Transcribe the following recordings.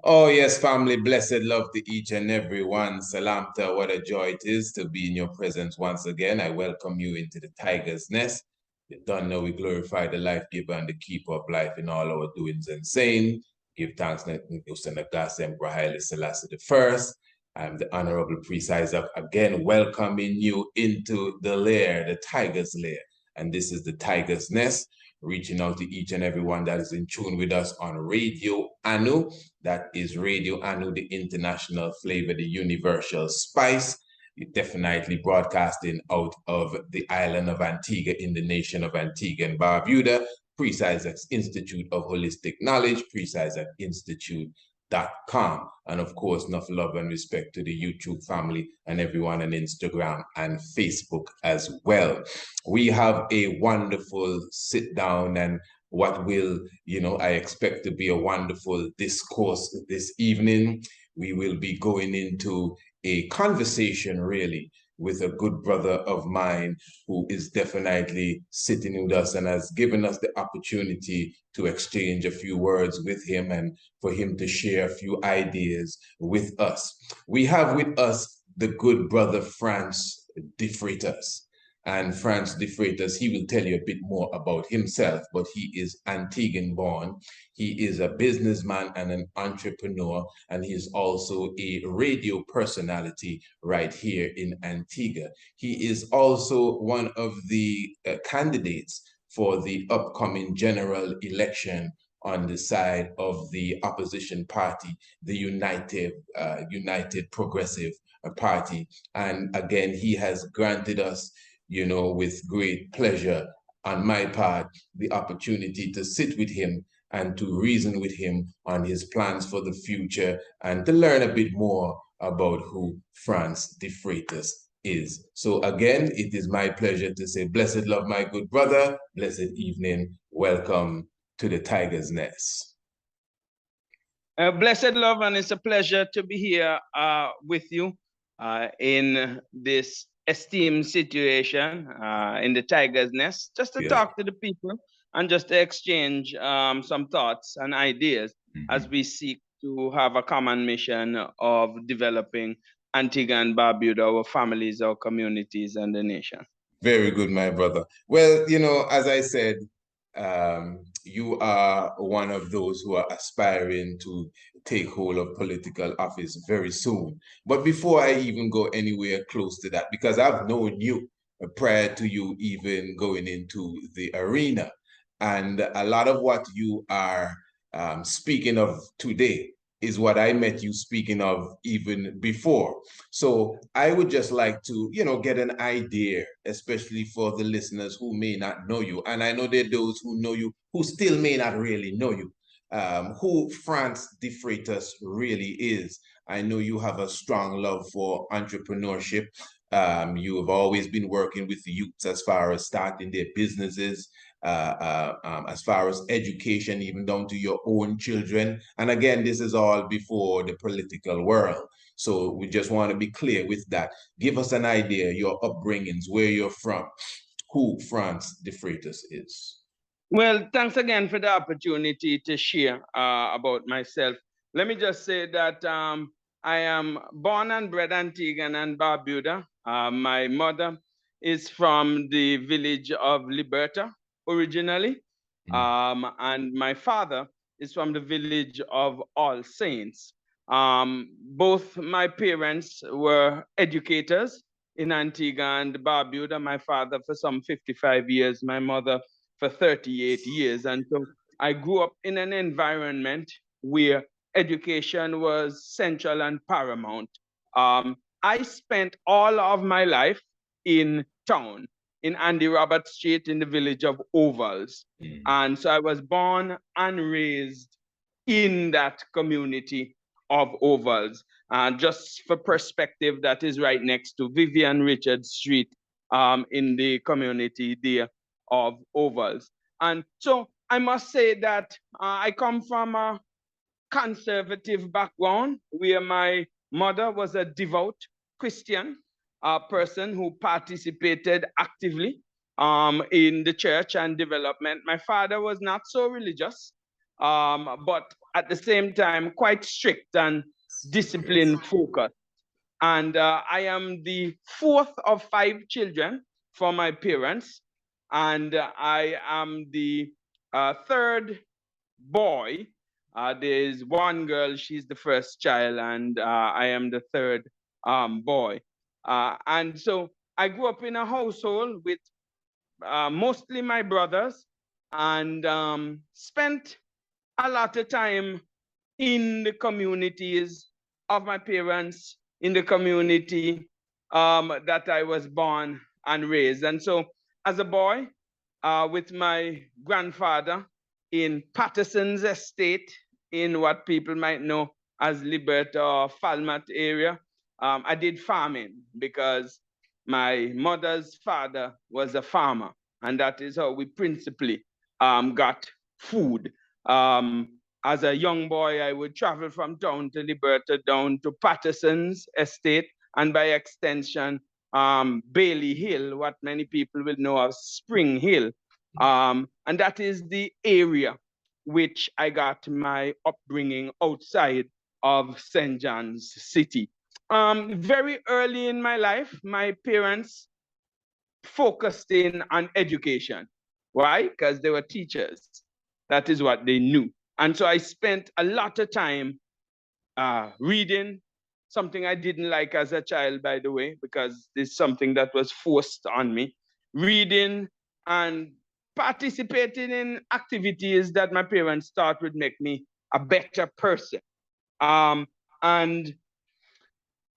Oh, yes, family, blessed love to each and every one. Salamta, what a joy it is to be in your presence once again. I welcome you into the Tiger's Nest. You don't know we glorify the life giver and the keeper of life in all our doings and saying. Give thanks to Gas Emperor Haile Selassie I. I'm the Honorable Priest Isaac, again welcoming you into the lair, the Tiger's Lair. And this is the Tiger's Nest, reaching out to each and everyone that is in tune with us on Radio Anu. That is Radio Anu, the international flavor, the universal spice. You're definitely broadcasting out of the island of Antigua in the nation of Antigua and Barbuda. Priest Isaac's Institute of Holistic Knowledge, priestisaacInstitute.com. And of course, enough love and respect to the YouTube family and everyone on Instagram and Facebook as well. We have a wonderful sit down and what will, I expect to be a wonderful discourse this evening. We will be going into a conversation really with a good brother of mine who is definitely sitting with us and has given us the opportunity to exchange a few words with him and for him to share a few ideas with us. We have with us the good brother Frantz Defreitas. And Frantz Defreitas, he will tell you a bit more about himself, but he is Antiguan born. He is a businessman and an entrepreneur, and he is also a radio personality right here in Antigua. He is also one of the candidates for the upcoming general election on the side of the opposition party, the United Progressive Party. And again, he has granted us with great pleasure on my part, the opportunity to sit with him and to reason with him on his plans for the future and to learn a bit more about who Frantz Defreitas is. So again, it is my pleasure to say, blessed love, my good brother, blessed evening, welcome to the Tiger's Nest. Blessed love, and it's a pleasure to be here with you in this esteemed situation in the Tiger's Nest, just to talk to the people and just to exchange some thoughts and ideas as we seek to have a common mission of developing Antigua and Barbuda, our families, our communities, and the nation. Very good, my brother. Well, as I said, you are one of those who are aspiring to take hold of political office very soon. But before I even go anywhere close to that, because I've known you prior to you even going into the arena, and a lot of what you are speaking of today is what I met you speaking of even before. So I would just like to, get an idea, especially for the listeners who may not know you. And I know there are those who know you who still may not really know you, who Frantz Defreitas really is. I know you have a strong love for entrepreneurship. You have always been working with the youths as far as starting their businesses, as far as education, even down to your own children. And again, this is all before the political world. So we just want to be clear with that. Give us an idea, your upbringings, where you're from, who Frantz Defreitas is. Well, thanks again for the opportunity to share about myself. Let me just say that I am born and bred Antiguan and Barbuda. My mother is from the village of Liberta originally, and my father is from the village of All Saints. Both my parents were educators in Antigua and Barbuda. My father for some 55 years, my mother for 38 years. And so I grew up in an environment where education was central and paramount. I spent all of my life in town, in Andy Roberts Street in the village of Ovals. And so I was born and raised in that community of Ovals. Just for perspective, that is right next to Vivian Richards Street in the community there of Ovals. And so I must say that I come from a conservative background where my mother was a devout Christian person who participated actively in the church and development. My father was not so religious, but at the same time, quite strict and discipline focused. And I am the fourth of 5 children from my parents. And I am the third boy. There's one girl, she's the first child, and I am the third boy. And so I grew up in a household with mostly my brothers, and spent a lot of time in the communities of my parents, in the community that I was born and raised. And so as a boy, with my grandfather in Patterson's estate, in what people might know as Liberta or Falmouth area, I did farming because my mother's father was a farmer, and that is how we principally got food. As a young boy, I would travel from town to Liberta down to Patterson's estate, and by extension, Bailey Hill, what many people will know as Spring Hill. And that is the area which I got my upbringing outside of St. John's City. Very early in my life, my parents focused in on education. Why? Because they were teachers. That is what they knew. And so I spent a lot of time reading, something I didn't like as a child, by the way, because it's something that was forced on me. Reading and participating in activities that my parents thought would make me a better person. And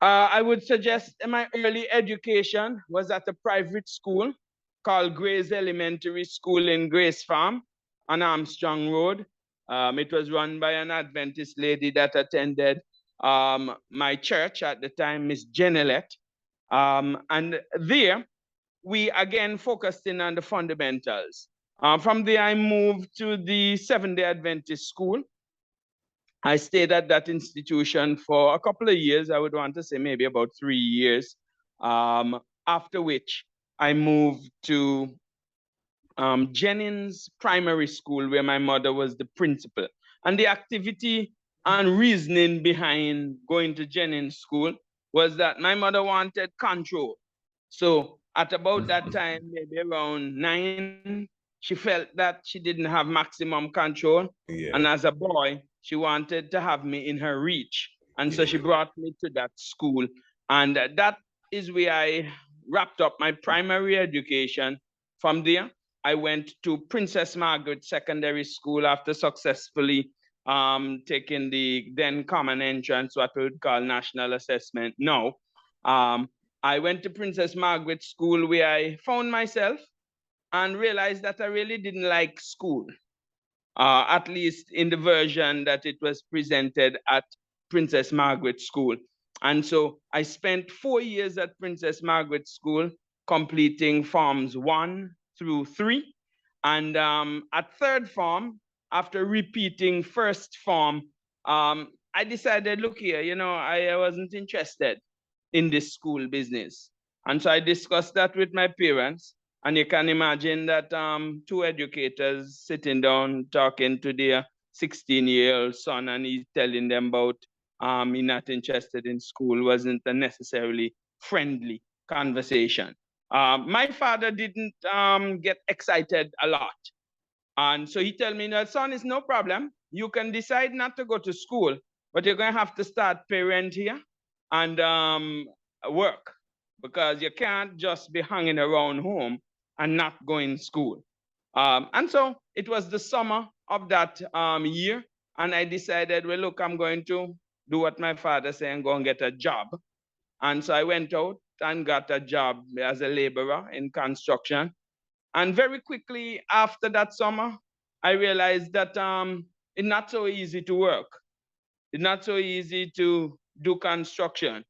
I would suggest my early education was at a private school called Grace Elementary School in Grace Farm on Armstrong Road. It was run by an Adventist lady that attended my church at the time, Miss Jenelette. And there, we again focused in on the fundamentals. From there, I moved to the Seventh-day Adventist school. I stayed at that institution for a couple of years. I would want to say maybe about 3 years. After which, I moved to Jennings Primary School, where my mother was the principal. And the activity and reasoning behind going to Jennings School was that my mother wanted control. So at about that time, maybe around 9, she felt that she didn't have maximum control. Yeah. And as a boy, she wanted to have me in her reach. And so she brought me to that school. And that is where I wrapped up my primary education. From there, I went to Princess Margaret Secondary School after successfully taking the then common entrance, what we would call national assessment now. I went to Princess Margaret School, where I found myself and realized that I really didn't like school, at least in the version that it was presented at Princess Margaret School. And so I spent 4 years at Princess Margaret School, completing forms 1 through 3. And at third form, after repeating first form, I decided, look here, you know, I wasn't interested in this school business. And so I discussed that with my parents. And you can imagine that 2 educators sitting down talking to their 16-year-old son, and he's telling them about he's not interested in school, wasn't a necessarily friendly conversation. My father didn't get excited a lot. And so he told me, no, son, it's no problem. You can decide not to go to school, but you're going to have to start parent here and work, because you can't just be hanging around home and not going to school. And so it was the summer of that year, and I decided, well, look, I'm going to do what my father said and go and get a job. And so I went out and got a job as a laborer in construction. And very quickly after that summer, I realized that it's not so easy to work. It's not so easy to do construction.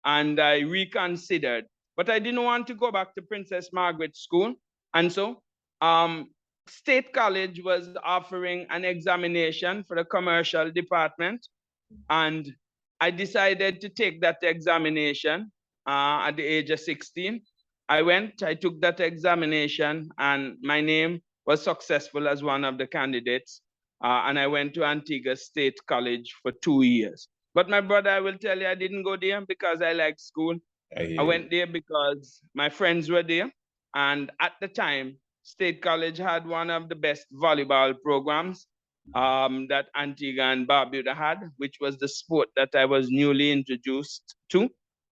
And I reconsidered, but I didn't want to go back to Princess Margaret School. And so State College was offering an examination for the commercial department. And I decided to take that examination at the age of 16. I took that examination, and my name was successful as one of the candidates. and I went to Antigua State College for 2 years. But my brother, I will tell you, I didn't go there because I liked school. I went there because my friends were there. And at the time, State College had one of the best volleyball programs that Antigua and Barbuda had, which was the sport that I was newly introduced to.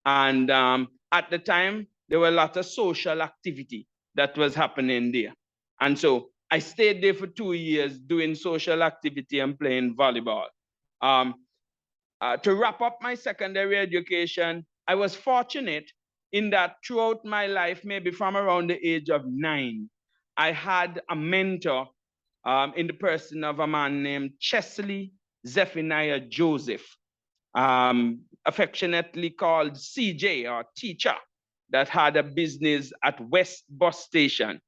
And at the time, there were a lot of social activity that was happening there. And so I stayed there for 2 years doing social activity and playing volleyball. To wrap up my secondary education, I was fortunate in that throughout my life, maybe from around the age of 9, I had a mentor in the person of a man named Chesley Zephaniah Joseph, affectionately called CJ or teacher, that had a business at West Bus Station.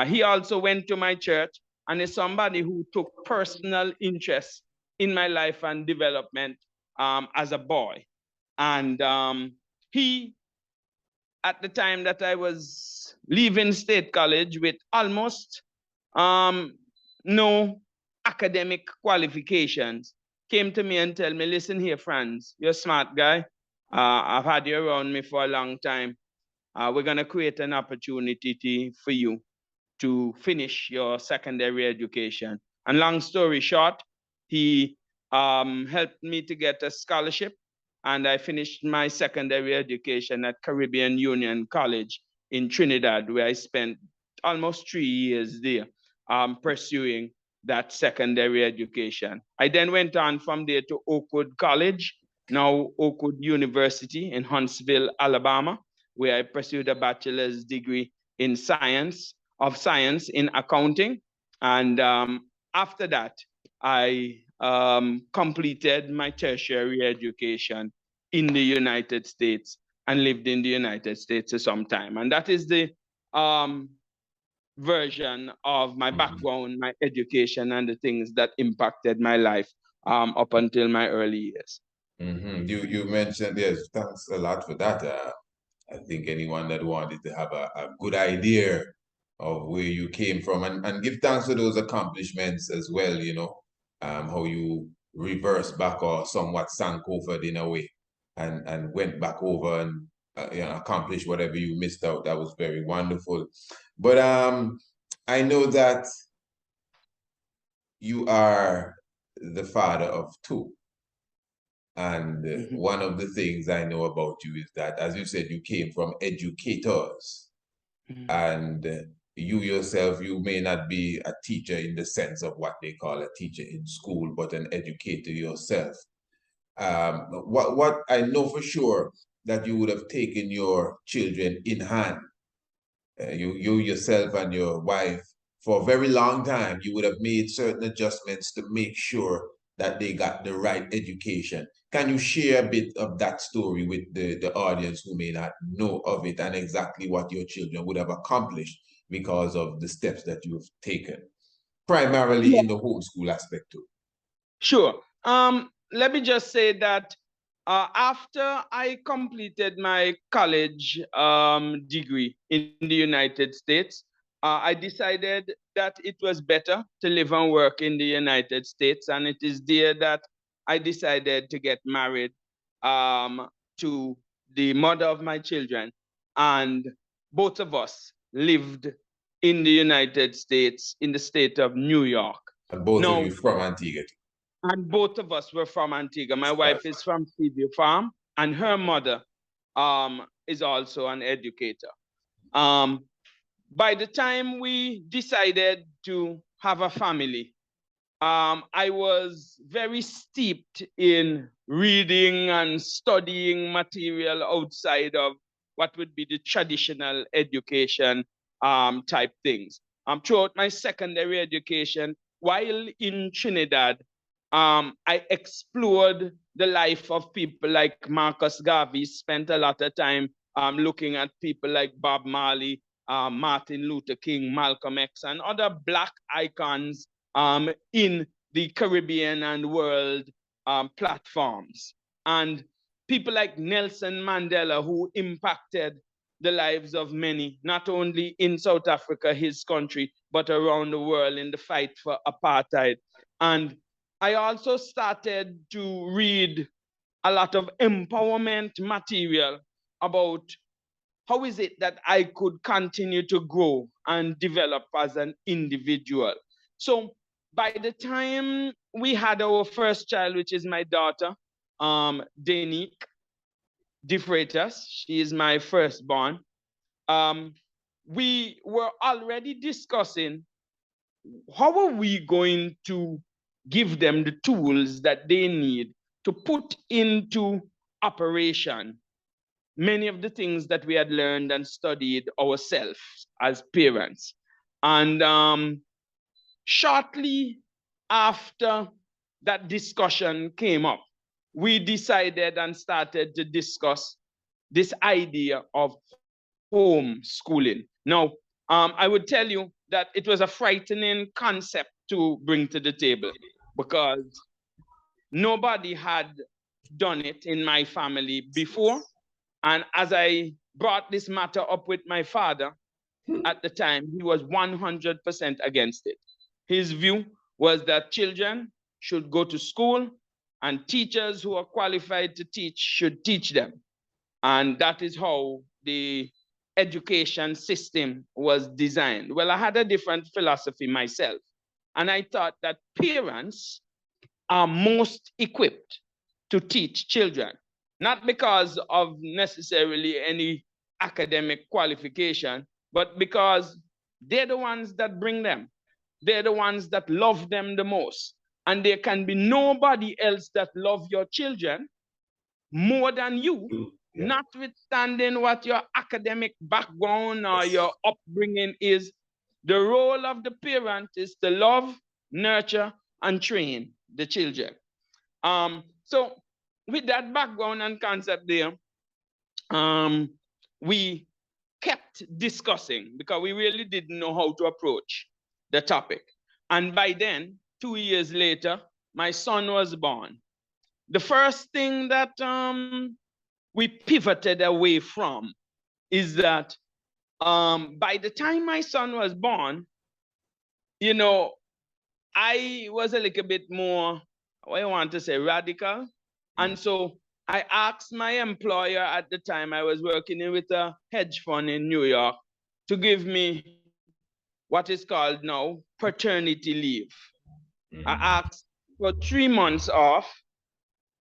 He also went to my church and is somebody who took personal interest in my life and development as a boy. And he, at the time that I was leaving State College with almost no academic qualifications, came to me and tell me, listen here, Frantz, you're a smart guy. I've had you around me for a long time. We're going to create an opportunity for you to finish your secondary education. And long story short, he helped me to get a scholarship, and I finished my secondary education at Caribbean Union College in Trinidad, where I spent almost 3 years there pursuing that secondary education. I then went on from there to Oakwood College, now Oakwood University in Huntsville, Alabama, where I pursued a bachelor's degree in science in accounting. And after that, I completed my tertiary education in the United States and lived in the United States for some time. And that is the version of my background, my education, and the things that impacted my life up until my early years. You mentioned, yes, thanks a lot for that. I think anyone that wanted to have a good idea of where you came from and give thanks for those accomplishments as well, you know, how you reversed back or somewhat sank over in a way and went back over and you know, accomplished whatever you missed out. That was very wonderful. But I know that you are the father of 2. And one of the things I know about you is that, as you said, you came from educators. And you yourself, you may not be a teacher in the sense of what they call a teacher in school, but an educator yourself. What I know for sure that you would have taken your children in hand, you yourself and your wife, for a very long time. You would have made certain adjustments to make sure that they got the right education. Can you share a bit of that story with the audience who may not know of it and exactly what your children would have accomplished because of the steps that you've taken, primarily in the homeschool aspect too? Sure. Let me just say that after I completed my college degree in the United States, I decided that it was better to live and work in the United States. And it is there that I decided to get married to the mother of my children. And both of us lived in the United States, in the state of New York. And both of you from Antigua? And both of us were from Antigua. My wife is from Seaview Farm, and her mother is also an educator. By the time we decided to have a family, I was very steeped in reading and studying material outside of what would be the traditional education type things. Throughout my secondary education, while in Trinidad, I explored the life of people like Marcus Garvey, spent a lot of time looking at people like Bob Marley, Martin Luther King, Malcolm X, and other Black icons in the Caribbean and world platforms. And people like Nelson Mandela, who impacted the lives of many, not only in South Africa, his country, but around the world in the fight for apartheid. And I also started to read a lot of empowerment material about how is it that I could continue to grow and develop as an individual. So by the time we had our first child, which is my daughter, Danique Defreitas, she is my firstborn, we were already discussing how are we going to give them the tools that they need to put into operation many of the things that we had learned and studied ourselves as parents. And shortly after that discussion came up, we decided and started to discuss this idea of homeschooling. Now, I would tell you that it was a frightening concept to bring to the table because nobody had done it in my family before. And as I brought this matter up with my father at the time, he was 100% against it. His view was that children should go to school and teachers who are qualified to teach should teach them. And that is how the education system was designed. Well, I had a different philosophy myself. And I thought that parents are most equipped to teach children, not because of necessarily any academic qualification, but because they're the ones that bring them. They're the ones that love them the most. And there can be nobody else that love your children more than you, yeah, notwithstanding what your academic background or your upbringing is. The role of the parent is to love, nurture, and train the children. So with that background and concept there, we kept discussing because we really didn't know how to approach the topic. And by then, 2 years later, my son was born. The first thing that we pivoted away from is that by the time my son was born, you know, I was a little bit more, what I want to say, radical. And so I asked my employer at the time, I was working with a hedge fund in New York, to give me what is called now paternity leave. Mm-hmm. I asked for 3 months off,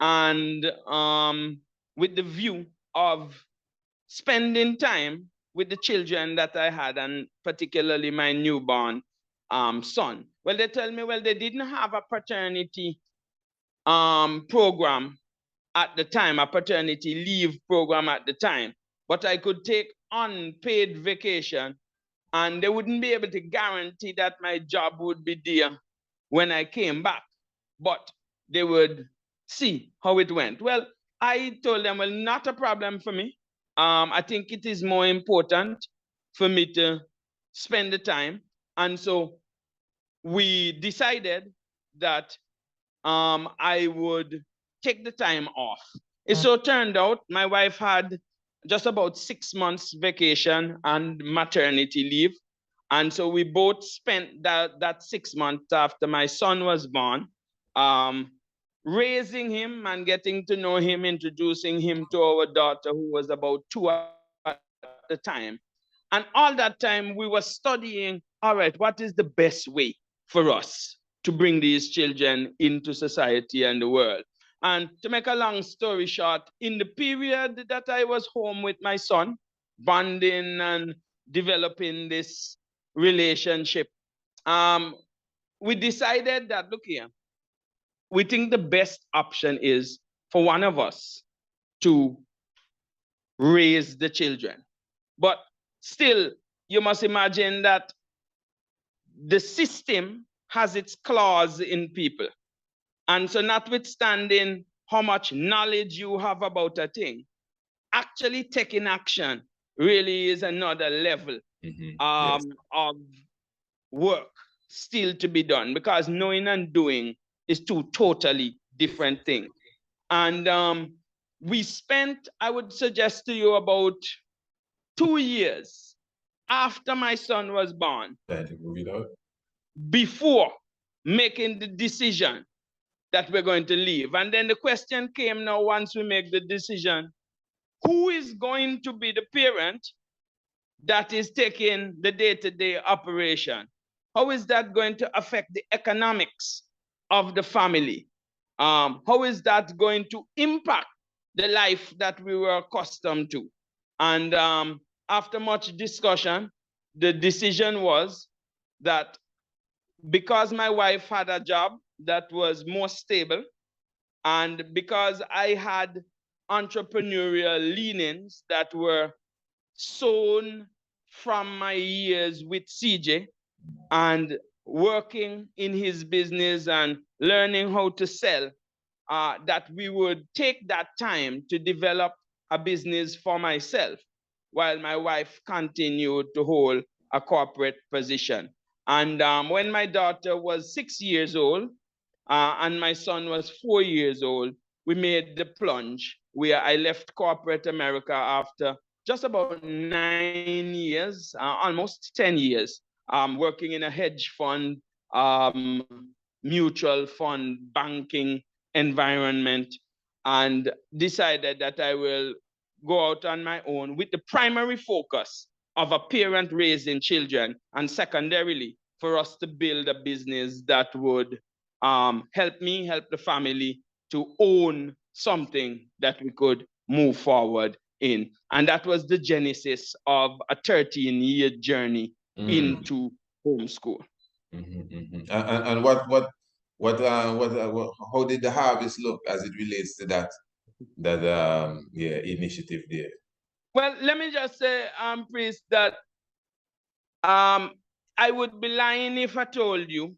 and with the view of spending time with the children that I had, and particularly my newborn son. Well, they tell me, well, they didn't have a paternity program at the time, a paternity leave program at the time, but I could take unpaid vacation, and they wouldn't be able to guarantee that my job would be there when I came back, but they would see how it went. Well, I told them, well, not a problem for me. I think it is more important for me to spend the time. And so we decided that I would take the time off. It so turned out my wife had just about 6 months vacation and maternity leave. And so we both spent that 6 months after my son was born, raising him and getting to know him, introducing him to our daughter, who was about 2 at the time. And all that time we were studying, all right, what is the best way for us to bring these children into society and the world? And to make a long story short, in the period that I was home with my son, bonding and developing this relationship, we decided that, look here, we think the best option is for one of us to raise the children. But still, you must imagine that the system has its claws in people. And so notwithstanding how much knowledge you have about a thing, actually taking action really is another level of work still to be done, because knowing and doing is two totally different things. And we spent, I would suggest to you, about 2 years after my son was born, before making the decision that we're going to leave. And then the question came now, once we make the decision, who is going to be the parent that is taking the day-to-day operation? How is that going to affect the economics of the family? How is that going to impact the life that we were accustomed to? And after much discussion, the decision was that because my wife had a job that was more stable, and because I had entrepreneurial leanings that were sown from my years with CJ and working in his business and learning how to sell, that we would take that time to develop a business for myself while my wife continued to hold a corporate position. And when my daughter was 6 years old and my son was 4 years old, we made the plunge where I left corporate America after just about 9 years, almost 10 years, working in a hedge fund, mutual fund, banking environment, and decided that I will go out on my own with the primary focus of a parent raising children, and secondarily, for us to build a business that would help me, help the family to own something that we could move forward in. And that was the genesis of a 13-year journey into homeschool. And how did the harvest look as it relates to that initiative there? Well, let me just say, Priest, that I would be lying if I told you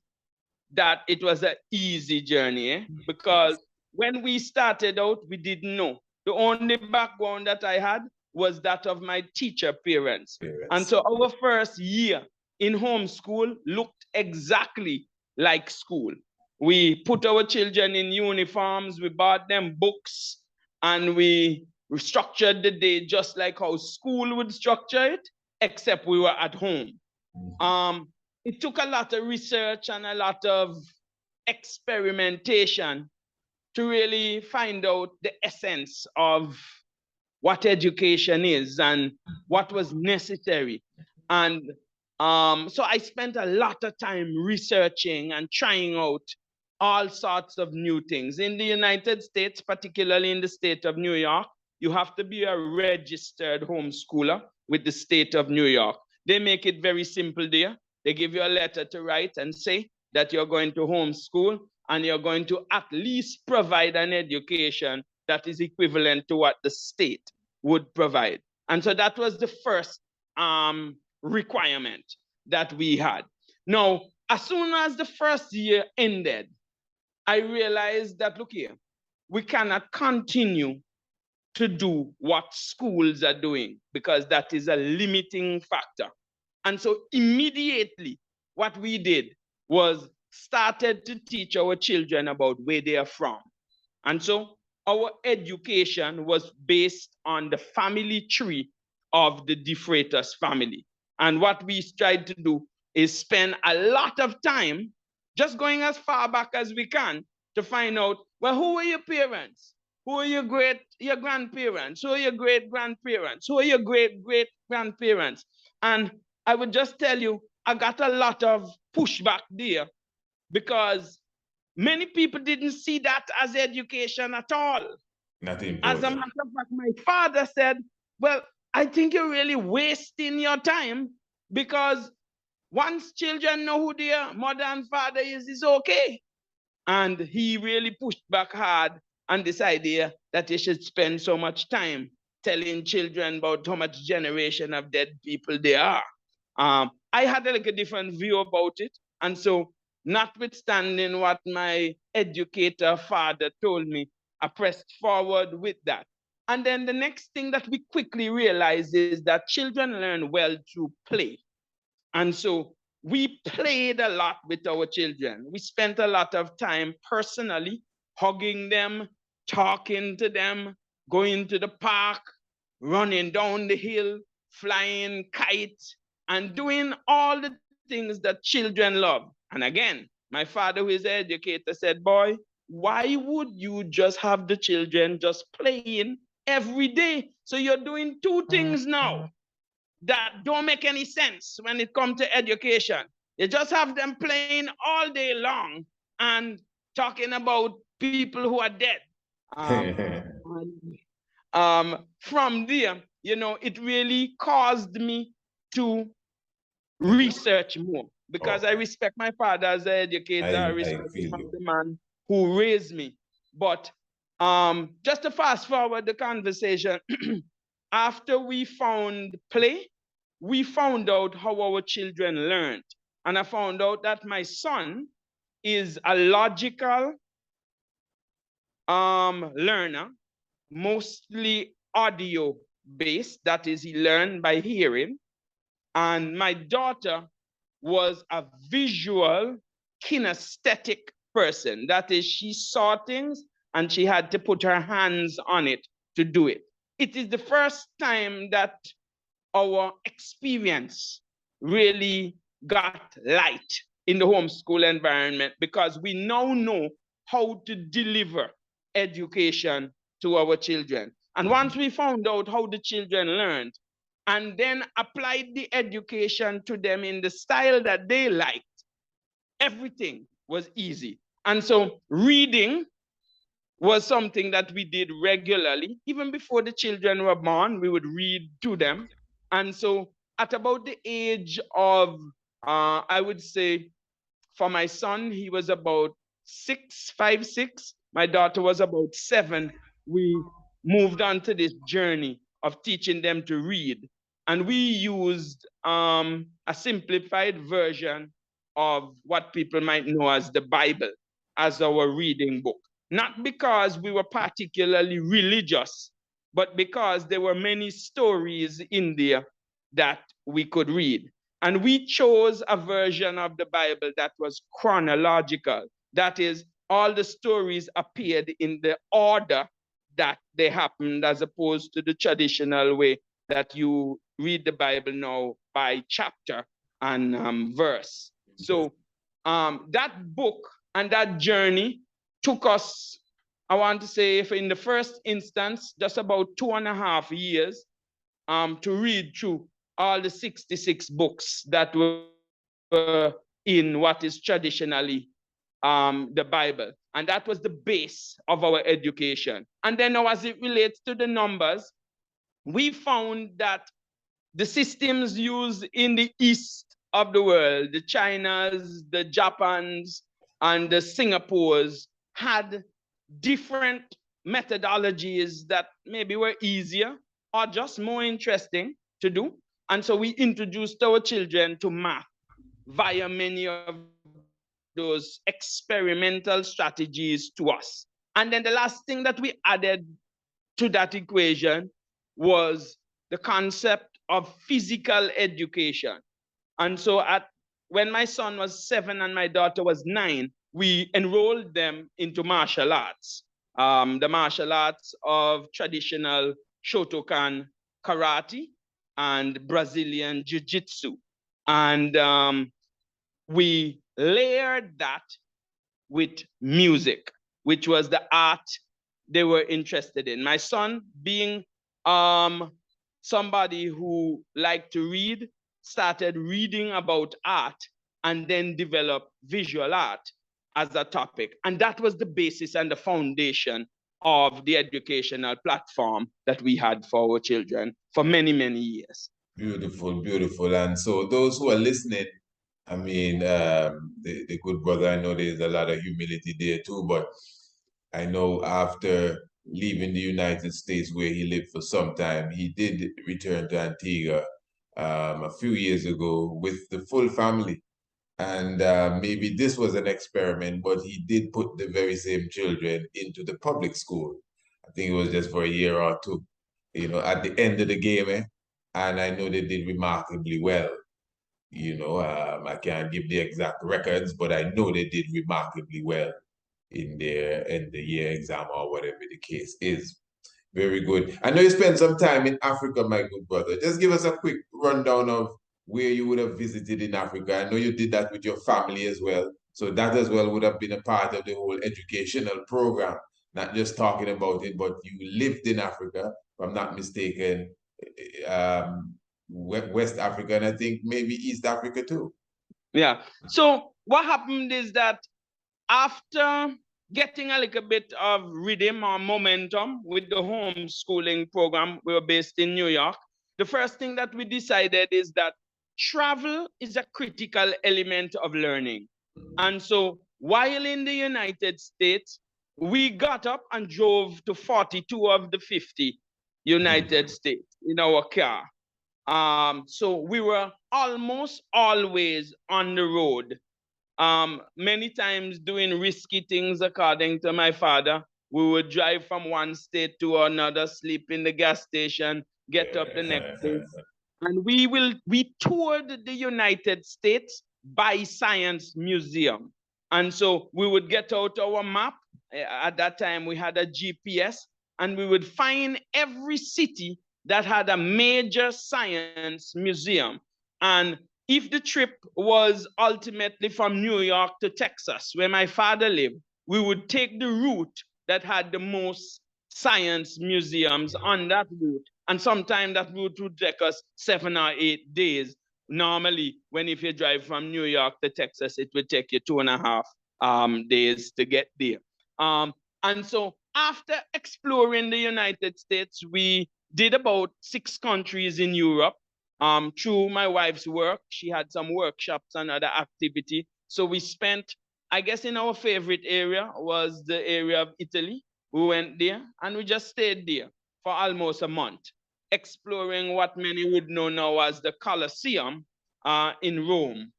that it was an easy journey, because when we started out, we didn't know. The only background that I had was that of my teacher parents. And so our first year in homeschool looked exactly like school. We put our children in uniforms, we bought them books, and we structured the day just like how school would structure it, except we were at home. It took a lot of research and a lot of experimentation to really find out the essence of what education is and what was necessary. And so I spent a lot of time researching and trying out all sorts of new things. In the United States, particularly in the state of New York, you have to be a registered homeschooler with the state of New York. They make it very simple there. They give you a letter to write and say that you're going to homeschool and you're going to at least provide an education that is equivalent to what the state would provide. And so that was the first requirement that we had. Now, as soon as the first year ended, I realized that, look here, we cannot continue to do what schools are doing because that is a limiting factor. And so immediately what we did was started to teach our children about where they are from. And so our education was based on the family tree of the Defreitas family. And what we tried to do is spend a lot of time just going as far back as we can to find out, well, who are your parents? Who are your grandparents? Who are your great-grandparents? Who are your great-great-grandparents? And I would just tell you, I got a lot of pushback there because many people didn't see that as education at all. Nothing. As a matter of fact, my father said, well, I think you're really wasting your time because once children know who their mother and father is, it's okay. And he really pushed back hard on this idea that you should spend so much time telling children about how much generation of dead people there are. I had a different view about it. And so notwithstanding what my educator father told me, I pressed forward with that. And then the next thing that we quickly realized is that children learn well through play. And so we played a lot with our children. We spent a lot of time personally hugging them, talking to them, going to the park, running down the hill, flying kites, and doing all the things that children love. And again, My father, who is an educator, said, boy, why would you just have the children just playing every day? So you're doing two things now that don't make any sense when it comes to education. You just have them playing all day long and talking about people who are dead. From there, you know, it really caused me to research more because I respect my father as an educator. I respect the man who raised me. But just to fast forward the conversation, after we found play, we found out how our children learned. And I found out that my son is a logical learner, mostly audio based. That is, he learned by hearing. And my daughter was a visual, kinesthetic person. That is, she saw things and she had to put her hands on it to do it. It is the first time that our experience really got light in the homeschool environment because we now know how to deliver education to our children. And once we found out how the children learned and then applied the education to them in the style that they liked, everything was easy. And so reading was something that we did regularly. Even before the children were born, we would read to them. And so at about the age of, I would say, for my son, he was about 5, 6. My daughter was about 7. We moved on to this journey of teaching them to read. And we used a simplified version of what people might know as the Bible as our reading book. Not because we were particularly religious, but because there were many stories in there that we could read. And we chose a version of the Bible that was chronological. That is, all the stories appeared in the order that they happened, as opposed to the traditional way that you read the Bible now by chapter and verse. So that book and that journey took us, I want to say, if in the first instance, just about 2.5 years to read through all the 66 books that were in what is traditionally the Bible. And that was the base of our education. And then now as it relates to the numbers, we found that the systems used in the east of the world, the Chinas, the Japans, and the Singapores, had different methodologies that maybe were easier or just more interesting to do. And so we introduced our children to math via many of those experimental strategies to us. And then the last thing that we added to that equation was the concept of physical education. And so when my son was 7 and my daughter was 9, we enrolled them into martial arts, the martial arts of traditional Shotokan karate and Brazilian jiu-jitsu. And we layered that with music, which was the art they were interested in. My son, being somebody who liked to read, started reading about art and then developed visual art as a topic. And that was the basis and the foundation of the educational platform that we had for our children for many, many years. Beautiful, beautiful. And so those who are listening, I mean, the good brother, I know there's a lot of humility there too, but I know after leaving the United States where he lived for some time, he did return to Antigua a few years ago with the full family. And maybe this was an experiment, but he did put the very same children into the public school. I think it was just for a year or two, you know, at the end of the game, and I know they did remarkably well. You know, I can't give the exact records, but I know they did remarkably well in their end of year exam or whatever the case is. Very good. I know you spent some time in Africa, my good brother. Just give us a quick rundown of where you would have visited in Africa. I know you did that with your family as well. So that as well would have been a part of the whole educational program, not just talking about it, but you lived in Africa, if I'm not mistaken, West Africa, and I think maybe East Africa too. Yeah. So what happened is that after getting a little bit of rhythm or momentum with the homeschooling program, we were based in New York. The first thing that we decided is that travel is a critical element of learning. And so while in the United States, we got up and drove to 42 of the 50 United States in our car. So we were almost always on the road. Many times doing risky things, according to my father. We would drive from one state to another, sleep in the gas station, get up the next day. And we toured the United States by Science Museum. And so we would get out our map. At that time, we had a GPS, and we would find every city that had a major science museum. And if the trip was ultimately from New York to Texas, where my father lived, we would take the route that had the most science museums on that route. And sometimes that route would take us 7 or 8 days. Normally, if you drive from New York to Texas, it would take you 2.5 days to get there. And so after exploring the United States, we did about 6 countries in Europe. Through my wife's work, she had some workshops and other activity. So we spent, I guess, in our favorite area was the area of Italy. We went there and we just stayed there for almost a month, exploring what many would know now as the Colosseum in Rome,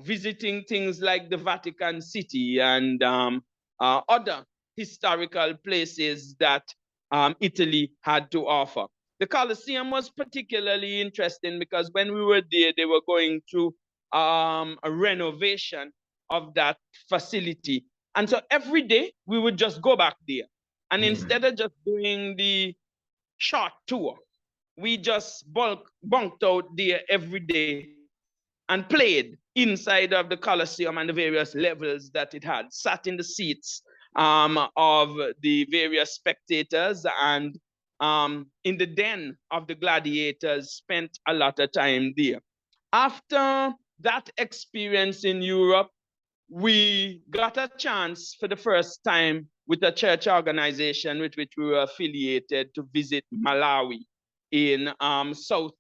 visiting things like the Vatican City and other historical places that Italy had to offer. The Colosseum was particularly interesting because when we were there, they were going through a renovation of that facility. And so every day we would just go back there. And instead of just doing the short tour, we just bunked out there every day and played inside of the Colosseum and the various levels that it had, sat in the seats of the various spectators and in the den of the gladiators, spent a lot of time there. After that experience in Europe, we got a chance for the first time with a church organization with which we were affiliated to visit Malawi in Southeast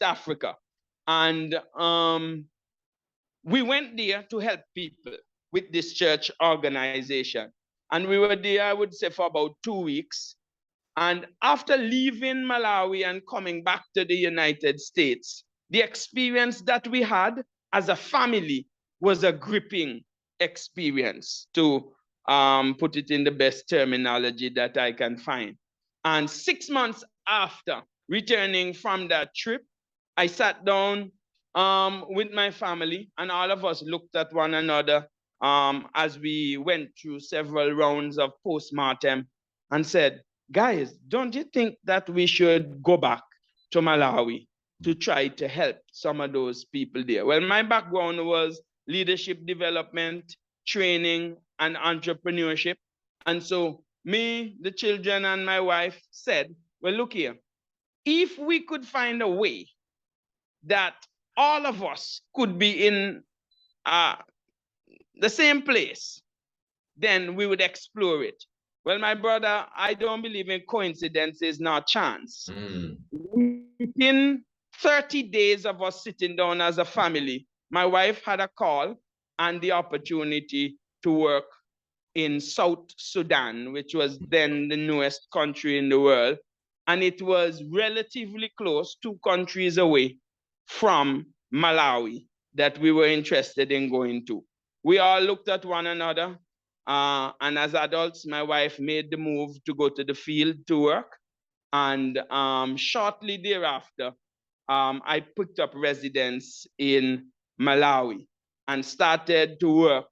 Africa. And we went there to help people with this church organization. And we were there, I would say, for about 2 weeks. And after leaving Malawi and coming back to the United States, the experience that we had as a family was a gripping experience, to put it in the best terminology that I can find. And 6 months after returning from that trip, I sat down with my family, and all of us looked at one another as we went through several rounds of postmortem and said, guys, don't you think that we should go back to Malawi to try to help some of those people there? Well, my background was leadership development, training, and entrepreneurship. And so me, the children, and my wife said, well, look here, if we could find a way that all of us could be in the same place, then we would explore it. Well, my brother, I don't believe in coincidences nor chance. Within 30 days of us sitting down as a family, my wife had a call and the opportunity to work in South Sudan, which was then the newest country in the world. And it was relatively close, 2 countries away from Malawi, that we were interested in going to. We all looked at one another. And as adults, my wife made the move to go to the field to work. And shortly thereafter, I picked up residence in Malawi and started to work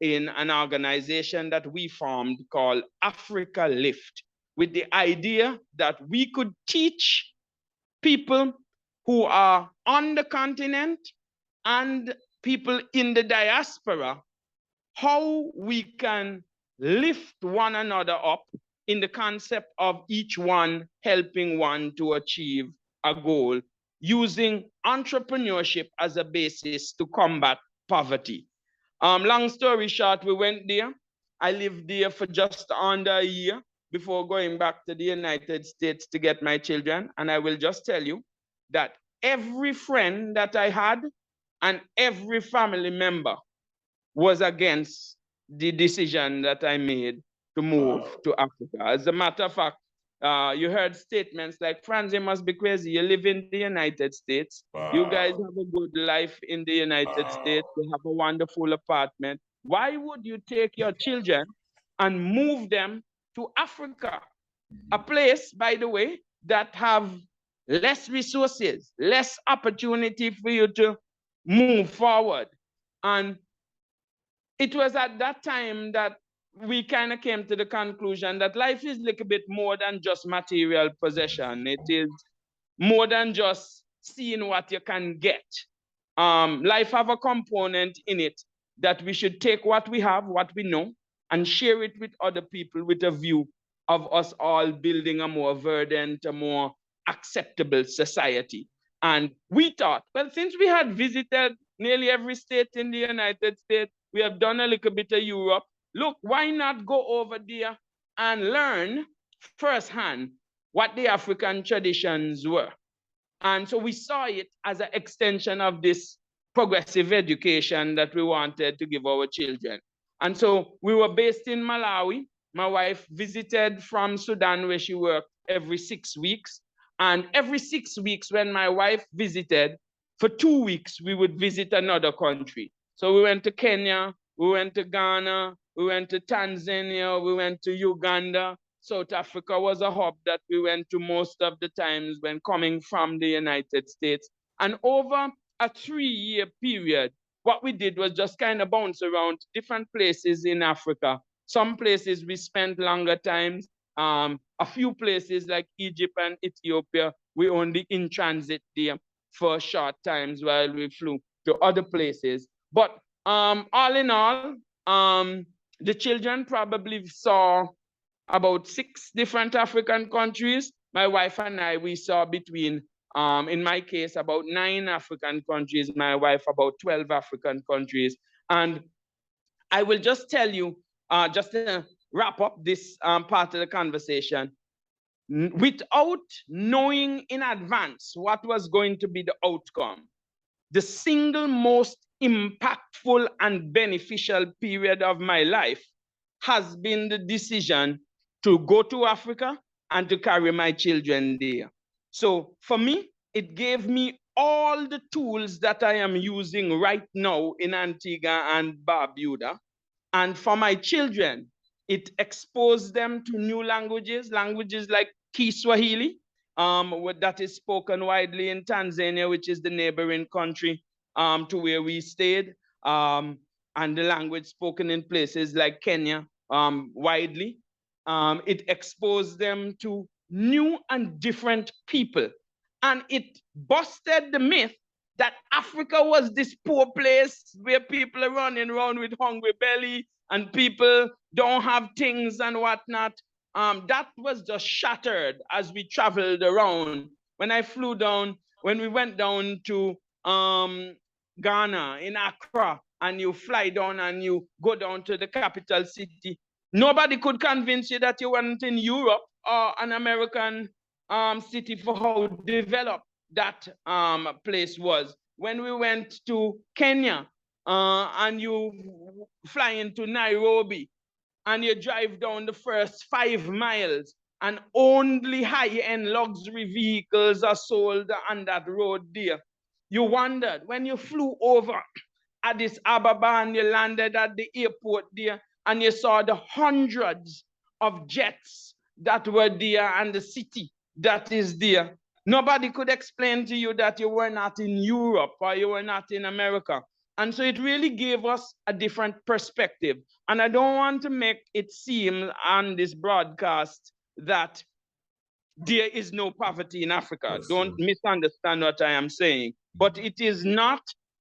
in an organization that we formed called Africa Lift, with the idea that we could teach people who are on the continent and people in the diaspora, how we can lift one another up in the concept of each one helping one to achieve a goal, using entrepreneurship as a basis to combat poverty. Long story short, we went there. I lived there for just under a year before going back to the United States to get my children. And I will just tell you that every friend that I had and every family member was against the decision that I made to move to Africa. As a matter of fact, you heard statements like, Frantz, you must be crazy. You live in the United States. You guys have a good life in the United States. You have a wonderful apartment. Why would you take your children and move them to Africa? A place, by the way, that have less resources, less opportunity for you to move forward. And it was at that time that we kind of came to the conclusion that life is a little bit more than just material possession. It is more than just seeing what you can get. Life have a component in it that we should take what we have, what we know, and share it with other people with a view of us all building a more verdant, a more acceptable society. And we thought, well, since we had visited nearly every state in the United States, we have done a little bit of Europe. Look, why not go over there and learn firsthand what the African traditions were? And so we saw it as an extension of this progressive education that we wanted to give our children. And so we were based in Malawi. My wife visited from Sudan, where she worked, every 6 weeks. And every 6 weeks, when my wife visited, for 2 weeks, we would visit another country. So we went to Kenya, we went to Ghana, we went to Tanzania, we went to Uganda. South Africa was a hub that we went to most of the times when coming from the United States. And over a 3-year period, what we did was just kind of bounce around different places in Africa. Some places we spent longer times. A few places like Egypt and Ethiopia, we only in transit there for short times while we flew to other places. But all in all, the children probably saw about 6 different African countries. My wife and I, we saw between, in my case, about 9 African countries, my wife about 12 African countries. And I will just tell you, just to wrap up this part of the conversation, without knowing in advance what was going to be the outcome, the single most impactful and beneficial period of my life has been the decision to go to Africa and to carry my children there. So for me, it gave me all the tools that I am using right now in Antigua and Barbuda. And for my children, it exposed them to new languages like Kiswahili, that is spoken widely in Tanzania, which is the neighboring country to where we stayed, and the language spoken in places like Kenya widely. It exposed them to new and different people. And it busted the myth that Africa was this poor place where people are running around with hungry belly and people don't have things and whatnot. That was just shattered as we traveled around. When I flew down, when we went down to Ghana, in Accra, and you fly down and you go down to the capital city, nobody could convince you that you weren't in Europe or an American city for how developed that place was. When we went to Kenya and you fly into Nairobi and you drive down the first 5 miles and only high-end luxury vehicles are sold on that road there. You wondered when you flew over Addis Ababa and you landed at the airport there and you saw the hundreds of jets that were there and the city that is there. Nobody could explain to you that you were not in Europe or you were not in America. And so it really gave us a different perspective. And I don't want to make it seem on this broadcast that there is no poverty in Africa. Yes, Don't yes. misunderstand what I am saying. But it is not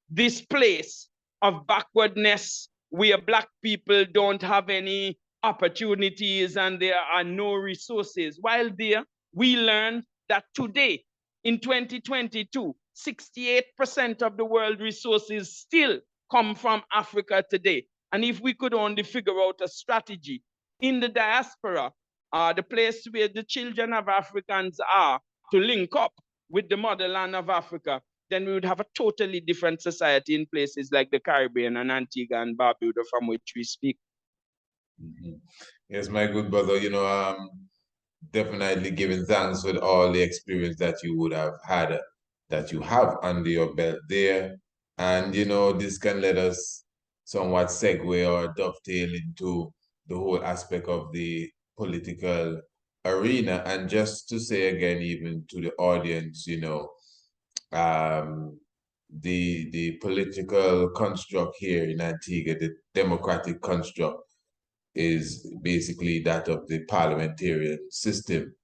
this place of backwardness where Black people don't have any opportunities and there are no resources. While there, we learned that today, in 2022, 68% of the world resources still come from Africa today. And if we could only figure out a strategy in the diaspora, the place where the children of Africans are, to link up with the motherland of Africa, then we would have a totally different society in places like the Caribbean and Antigua and Barbuda from which we speak. Yes, my good brother, definitely giving thanks with all the experience that you would have had, that you have under your belt there. And, this can let us somewhat segue or dovetail into the whole aspect of the political arena. And just to say again, even to the audience, the political construct here in Antigua, the democratic construct, is basically that of the parliamentarian system,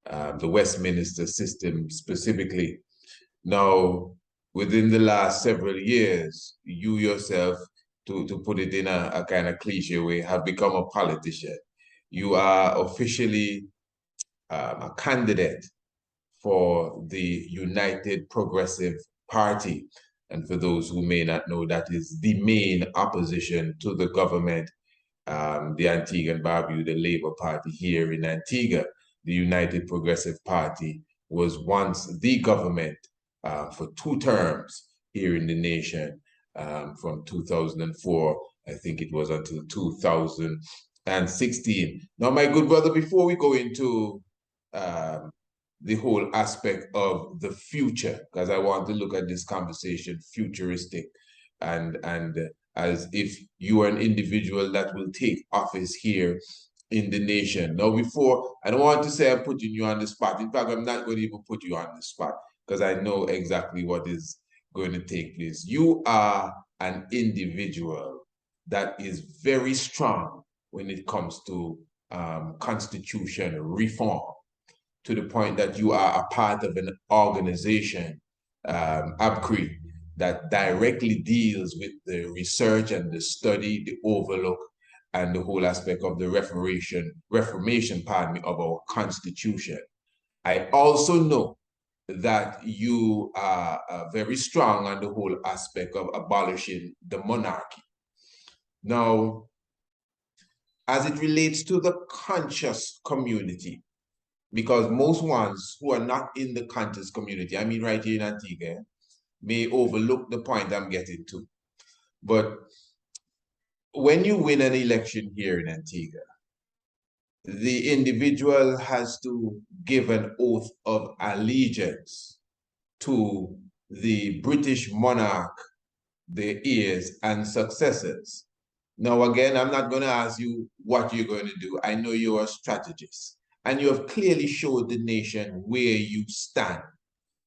the Westminster system specifically. Now, within the last several years, you yourself, to put it in a kind of cliche way, have become a politician. You are officially a candidate for the United Progressive Party. And for those who may not know, that is the main opposition to the government, the Antigua and Barbuda Labour Party here in Antigua. The United Progressive Party was once the government for 2 terms here in the nation, from 2004, I think it was, until 2016. Now, my good brother, before we go into the whole aspect of the future, because I want to look at this conversation futuristic and as if you are an individual that will take office here in the nation. Now, before, I don't want to say I'm putting you on the spot. In fact, I'm not going to even put you on the spot because I know exactly what is going to take place. You are an individual that is very strong when it comes to constitution reform, to the point that you are a part of an organization, ABCRE, that directly deals with the research and the study, the overlook, and the whole aspect of the reformation, of our Constitution. I also know that you are very strong on the whole aspect of abolishing the monarchy. Now, as it relates to the conscious community, because most ones who are not in the conscious community, I mean right here in Antigua, may overlook the point I'm getting to. But when you win an election here in Antigua, the individual has to give an oath of allegiance to the British monarch, their heirs and successors. Now, again, I'm not going to ask you what you're going to do. I know you're a strategist, and you have clearly showed the nation where you stand.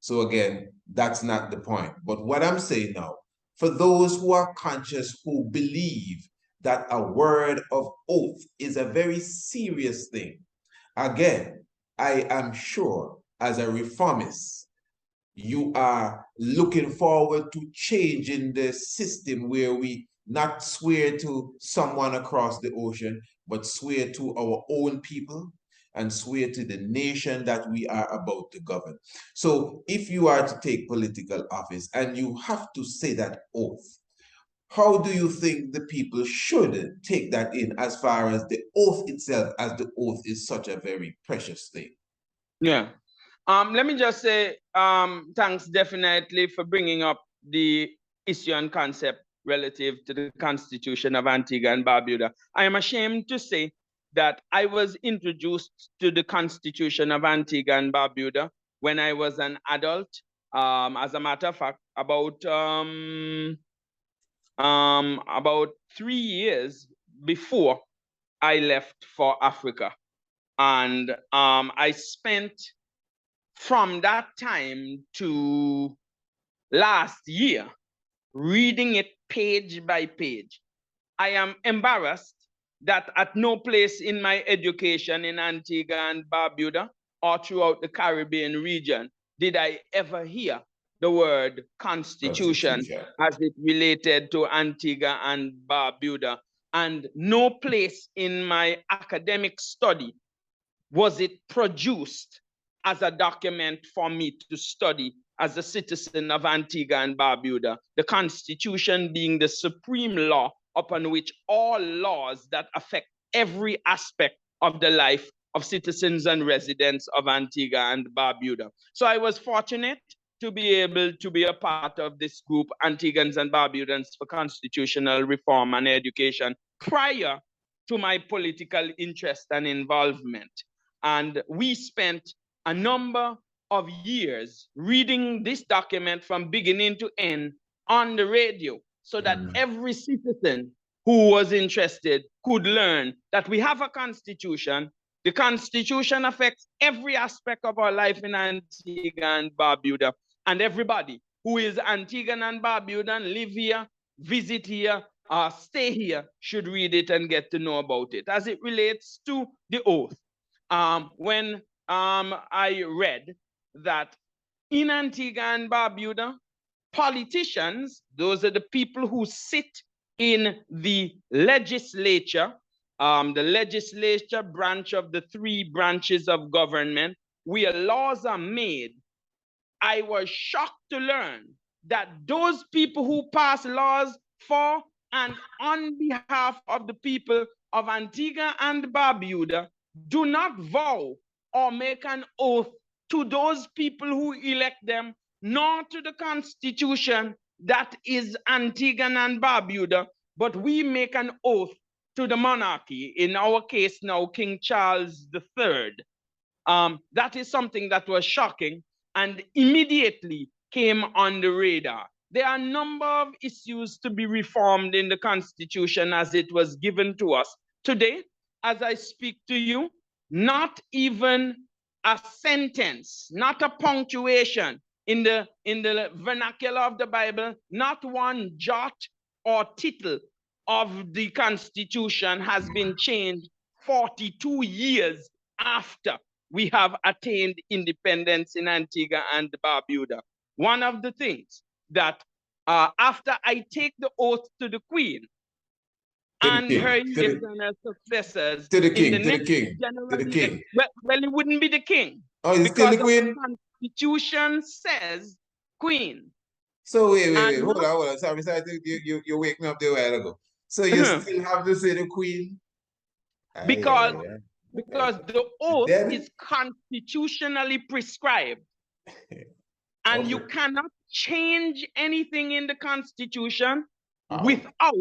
So again, that's not the point. But what I'm saying now, for those who are conscious, who believe that a word of oath is a very serious thing, again, I am sure as a reformist, you are looking forward to changing the system where we not swear to someone across the ocean, but swear to our own people and swear to the nation that we are about to govern. So if you are to take political office and you have to say that oath, how do you think the people should take that in, as far as the oath itself, as the oath is such a very precious thing? Yeah. Let me just say thanks definitely for bringing up the issue and concept relative to the Constitution of Antigua and Barbuda. I am ashamed to say that I was introduced to the Constitution of Antigua and Barbuda when I was an adult. As a matter of fact, about 3 years before I left for Africa. And I spent from that time to last year reading it page by page. I am embarrassed that at no place in my education in Antigua and Barbuda or throughout the Caribbean region did I ever hear the word constitution as it related to Antigua and Barbuda. And no place in my academic study was it produced as a document for me to study as a citizen of Antigua and Barbuda, the Constitution being the supreme law upon which all laws that affect every aspect of the life of citizens and residents of Antigua and Barbuda. So I was fortunate to be able to be a part of this group, Antiguans and Barbudans for Constitutional Reform and Education, prior to my political interest and involvement. And we spent a number of years reading this document from beginning to end on the radio so that every citizen who was interested could learn that we have a constitution. The constitution affects every aspect of our life in Antigua and Barbuda, and everybody who is Antiguan and Barbudan, live here, visit here, stay here, should read it and get to know about it. As it relates to the oath, when I read that in Antigua and Barbuda, politicians, those are the people who sit in the legislature branch of the three branches of government, where laws are made. I was shocked to learn that those people who pass laws for and on behalf of the people of Antigua and Barbuda do not vow or make an oath to those people who elect them, nor to the Constitution that is Antigua and Barbuda, but we make an oath to the monarchy, in our case now, King Charles III. That is something that was shocking and immediately came on the radar. There are a number of issues to be reformed in the Constitution as it was given to us. Today, as I speak to you, not even a sentence, not a punctuation in the vernacular of the Bible, not one jot or tittle of the Constitution has been changed 42 years after we have attained independence in Antigua and Barbuda. One of the things that after I take the oath to the Queen and her years and her successors, to the king. Well, it wouldn't be the king. Oh, it's still the Queen? The Constitution says Queen. So wait, hold on. Sorry, you wake me up there a while ago. So you still have to say the Queen? Because the oath is constitutionally prescribed. And you cannot change anything in the Constitution without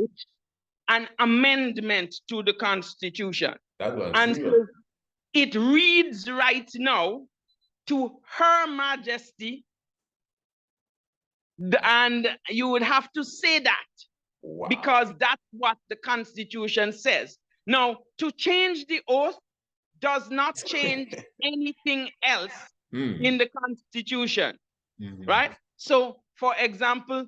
an amendment to the Constitution. And so it reads right now to Her Majesty, and you would have to say that because that's what the Constitution says. Now, to change the oath does not change anything else in the Constitution, right? So, for example,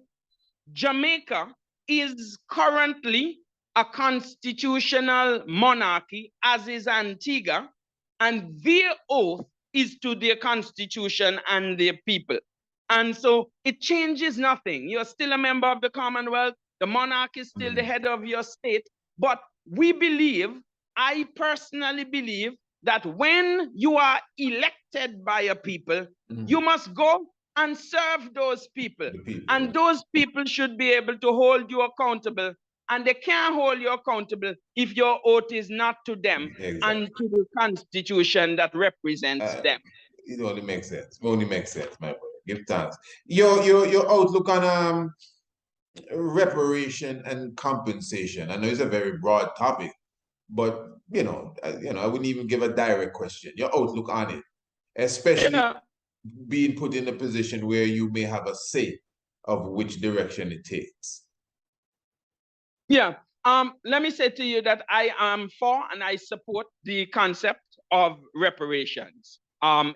Jamaica is currently a constitutional monarchy, as is Antigua, and their oath is to their constitution and their people. And so it changes nothing. You're still a member of the Commonwealth. The monarch is still the head of your state. But we believe, I personally believe, that when you are elected by a people, you must go and serve those people. And those people should be able to hold you accountable. And they can't hold you accountable if your oath is not to them and to the Constitution that represents them. It only makes sense. It only makes sense, my brother. Give thanks. Your outlook on reparation and compensation. I know it's a very broad topic, but I wouldn't even give a direct question. Your outlook on it, especially being put in a position where you may have a say of which direction it takes. Yeah. Let me say to you that I am for and I support the concept of reparations.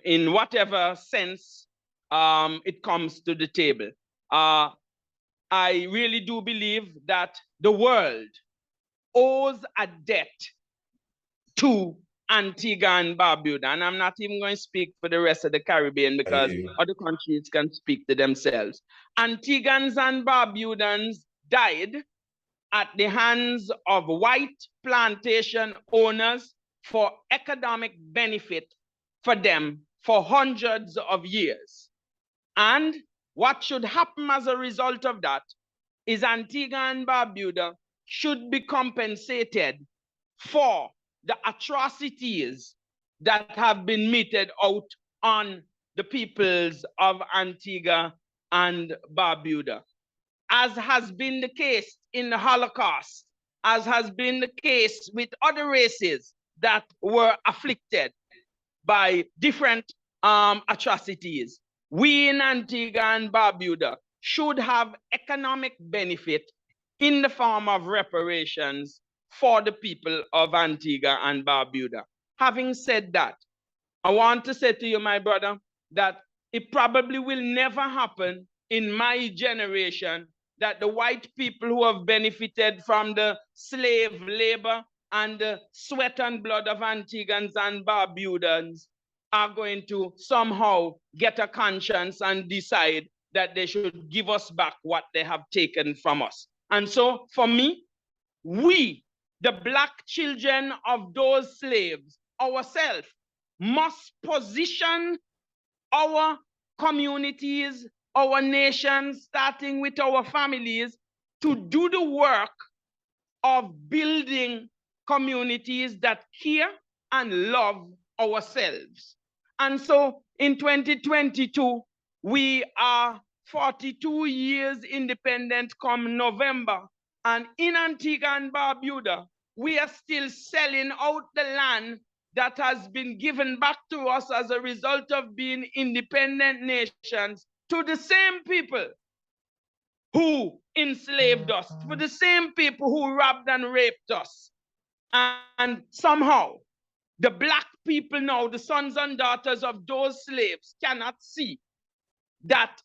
In whatever sense it comes to the table. I really do believe that the world owes a debt to Antigua and Barbuda. And I'm not even going to speak for the rest of the Caribbean because other countries can speak to themselves. Antiguans and Barbudans died at the hands of white plantation owners for economic benefit for them for hundreds of years. And what should happen as a result of that is Antigua and Barbuda should be compensated for the atrocities that have been meted out on the peoples of Antigua and Barbuda. As has been the case in the Holocaust, as has been the case with other races that were afflicted by different atrocities, we in Antigua and Barbuda should have economic benefit in the form of reparations for the people of Antigua and Barbuda. Having said that, I want to say to you, my brother, that it probably will never happen in my generation that the white people who have benefited from the slave labor and the sweat and blood of Antiguans and Barbudans are going to somehow get a conscience and decide that they should give us back what they have taken from us. And so for me, we, the Black children of those slaves, ourselves, must position our communities, our nations, starting with our families, to do the work of building communities that care and love ourselves. And so in 2022, we are 42 years independent come November. And in Antigua and Barbuda, we are still selling out the land that has been given back to us as a result of being independent nations to the same people who enslaved us, to the same people who robbed and raped us. And somehow, the Black people now, the sons and daughters of those slaves, cannot see that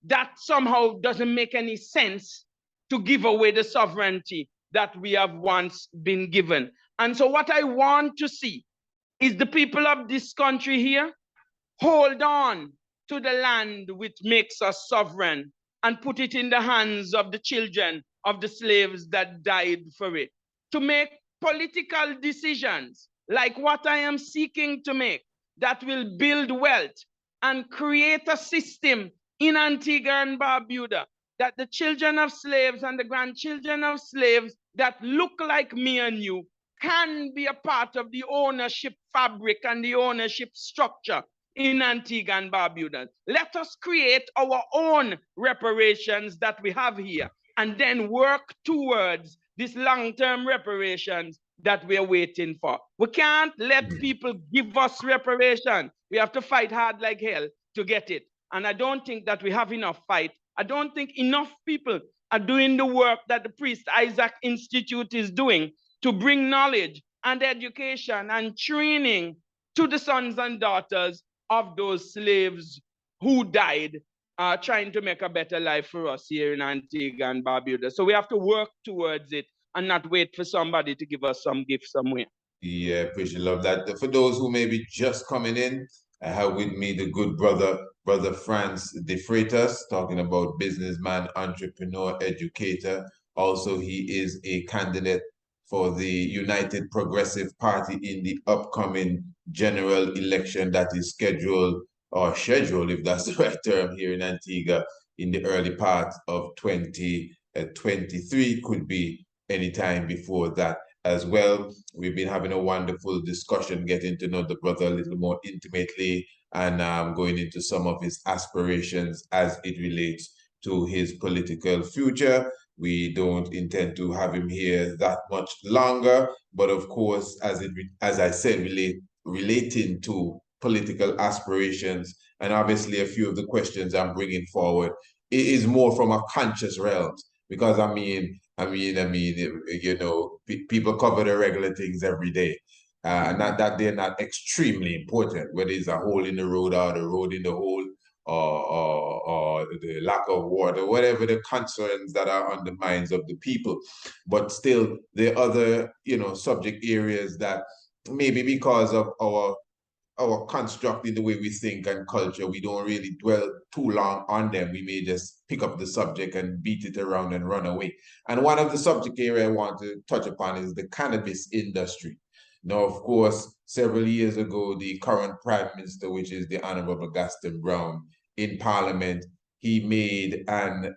that somehow doesn't make any sense to give away the sovereignty that we have once been given. And so what I want to see is the people of this country here hold on to the land which makes us sovereign and put it in the hands of the children of the slaves that died for it, to make political decisions like what I am seeking to make that will build wealth and create a system in Antigua and Barbuda that the children of slaves and the grandchildren of slaves that look like me and you can be a part of the ownership fabric and the ownership structure in Antigua and Barbuda. Let us create our own reparations that we have here and then work towards this long-term reparations that we're waiting for. We can't let people give us reparation. We have to fight hard like hell to get it. And I don't think that we have enough fight. I don't think enough people are doing the work that the Priest Isaac Institute is doing to bring knowledge and education and training to the sons and daughters of those slaves who died trying to make a better life for us here in Antigua and Barbuda. So we have to work towards it and not wait for somebody to give us some gift somewhere. Yeah, appreciate love that. For those who may be just coming in, I have with me the good brother Frantz Defreitas, talking about businessman, entrepreneur, educator. Also, he is a candidate for the United Progressive Party in the upcoming general election that is scheduled, if that's the right term, here in Antigua in the early part of 2023. Could be anytime before that as well. We've been having a wonderful discussion, getting to know the brother a little more intimately, and going into some of his aspirations as it relates to his political future. We don't intend to have him here that much longer, but of course, as I said, relating to political aspirations, and obviously a few of the questions I'm bringing forward, it is more from a conscious realm, because I mean, you know, people cover the regular things every day. Not that they're not extremely important, whether it's a hole in the road or the road in the hole, or the lack of water, whatever the concerns that are on the minds of the people. But still, there are other, you know, subject areas that maybe because of our construct in the way we think and culture, we don't really dwell too long on them. We may just pick up the subject and beat it around and run away. And one of the subject area I want to touch upon is the cannabis industry. Now, of course, several years ago, the current Prime Minister, which is the Honorable Gaston Brown, in Parliament, he made an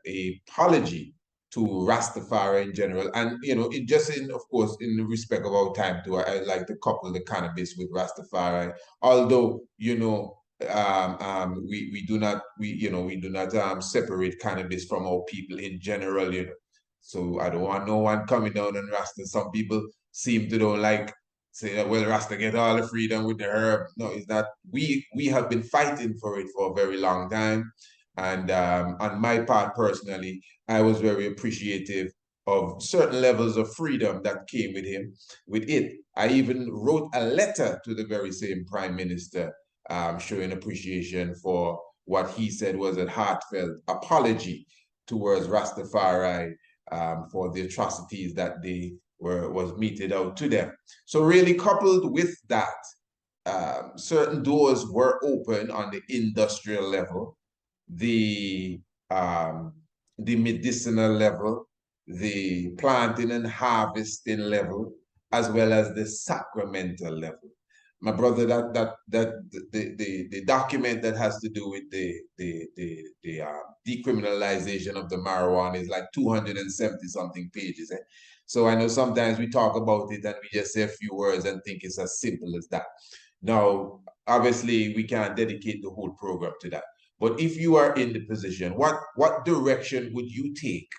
apology to Rastafari in general. And, you know, it just in, of course, in the respect of our time too, I like to couple the cannabis with Rastafari. Although, you know, we do not separate cannabis from our people in general, you know. So I don't want no one coming down on Rasta. Some people seem to don't like say that, well, Rasta get all the freedom with the herb. No, it's not. We have been fighting for it for a very long time. And on my part personally, I was very appreciative of certain levels of freedom that came with him. With it, I even wrote a letter to the very same Prime Minister showing appreciation for what he said was a heartfelt apology towards Rastafari for the atrocities that they was meted out to them. So really coupled with that, certain doors were open on the industrial level, the medicinal level, the planting and harvesting level, as well as the sacramental level. My brother, the document that has to do with the decriminalization of the marijuana is like 270 something pages. So I know sometimes we talk about it and we just say a few words and think it's as simple as that. Now, obviously, we can't dedicate the whole program to that. But if you are in the position, what direction would you take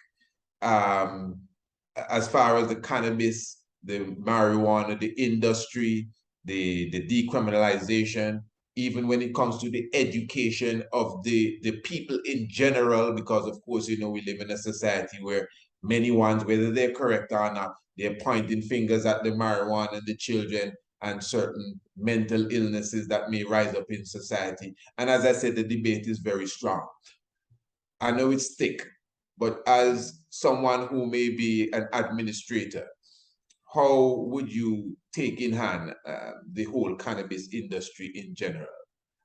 as far as the cannabis, the marijuana, the industry, the decriminalization, even when it comes to the education of the people in general, because of course, you know, we live in a society where many ones, whether they're correct or not, they're pointing fingers at the marijuana and the children and certain mental illnesses that may rise up in society. And as I said, the debate is very strong. I know it's thick, but as someone who may be an administrator, how would you take in hand the whole cannabis industry in general?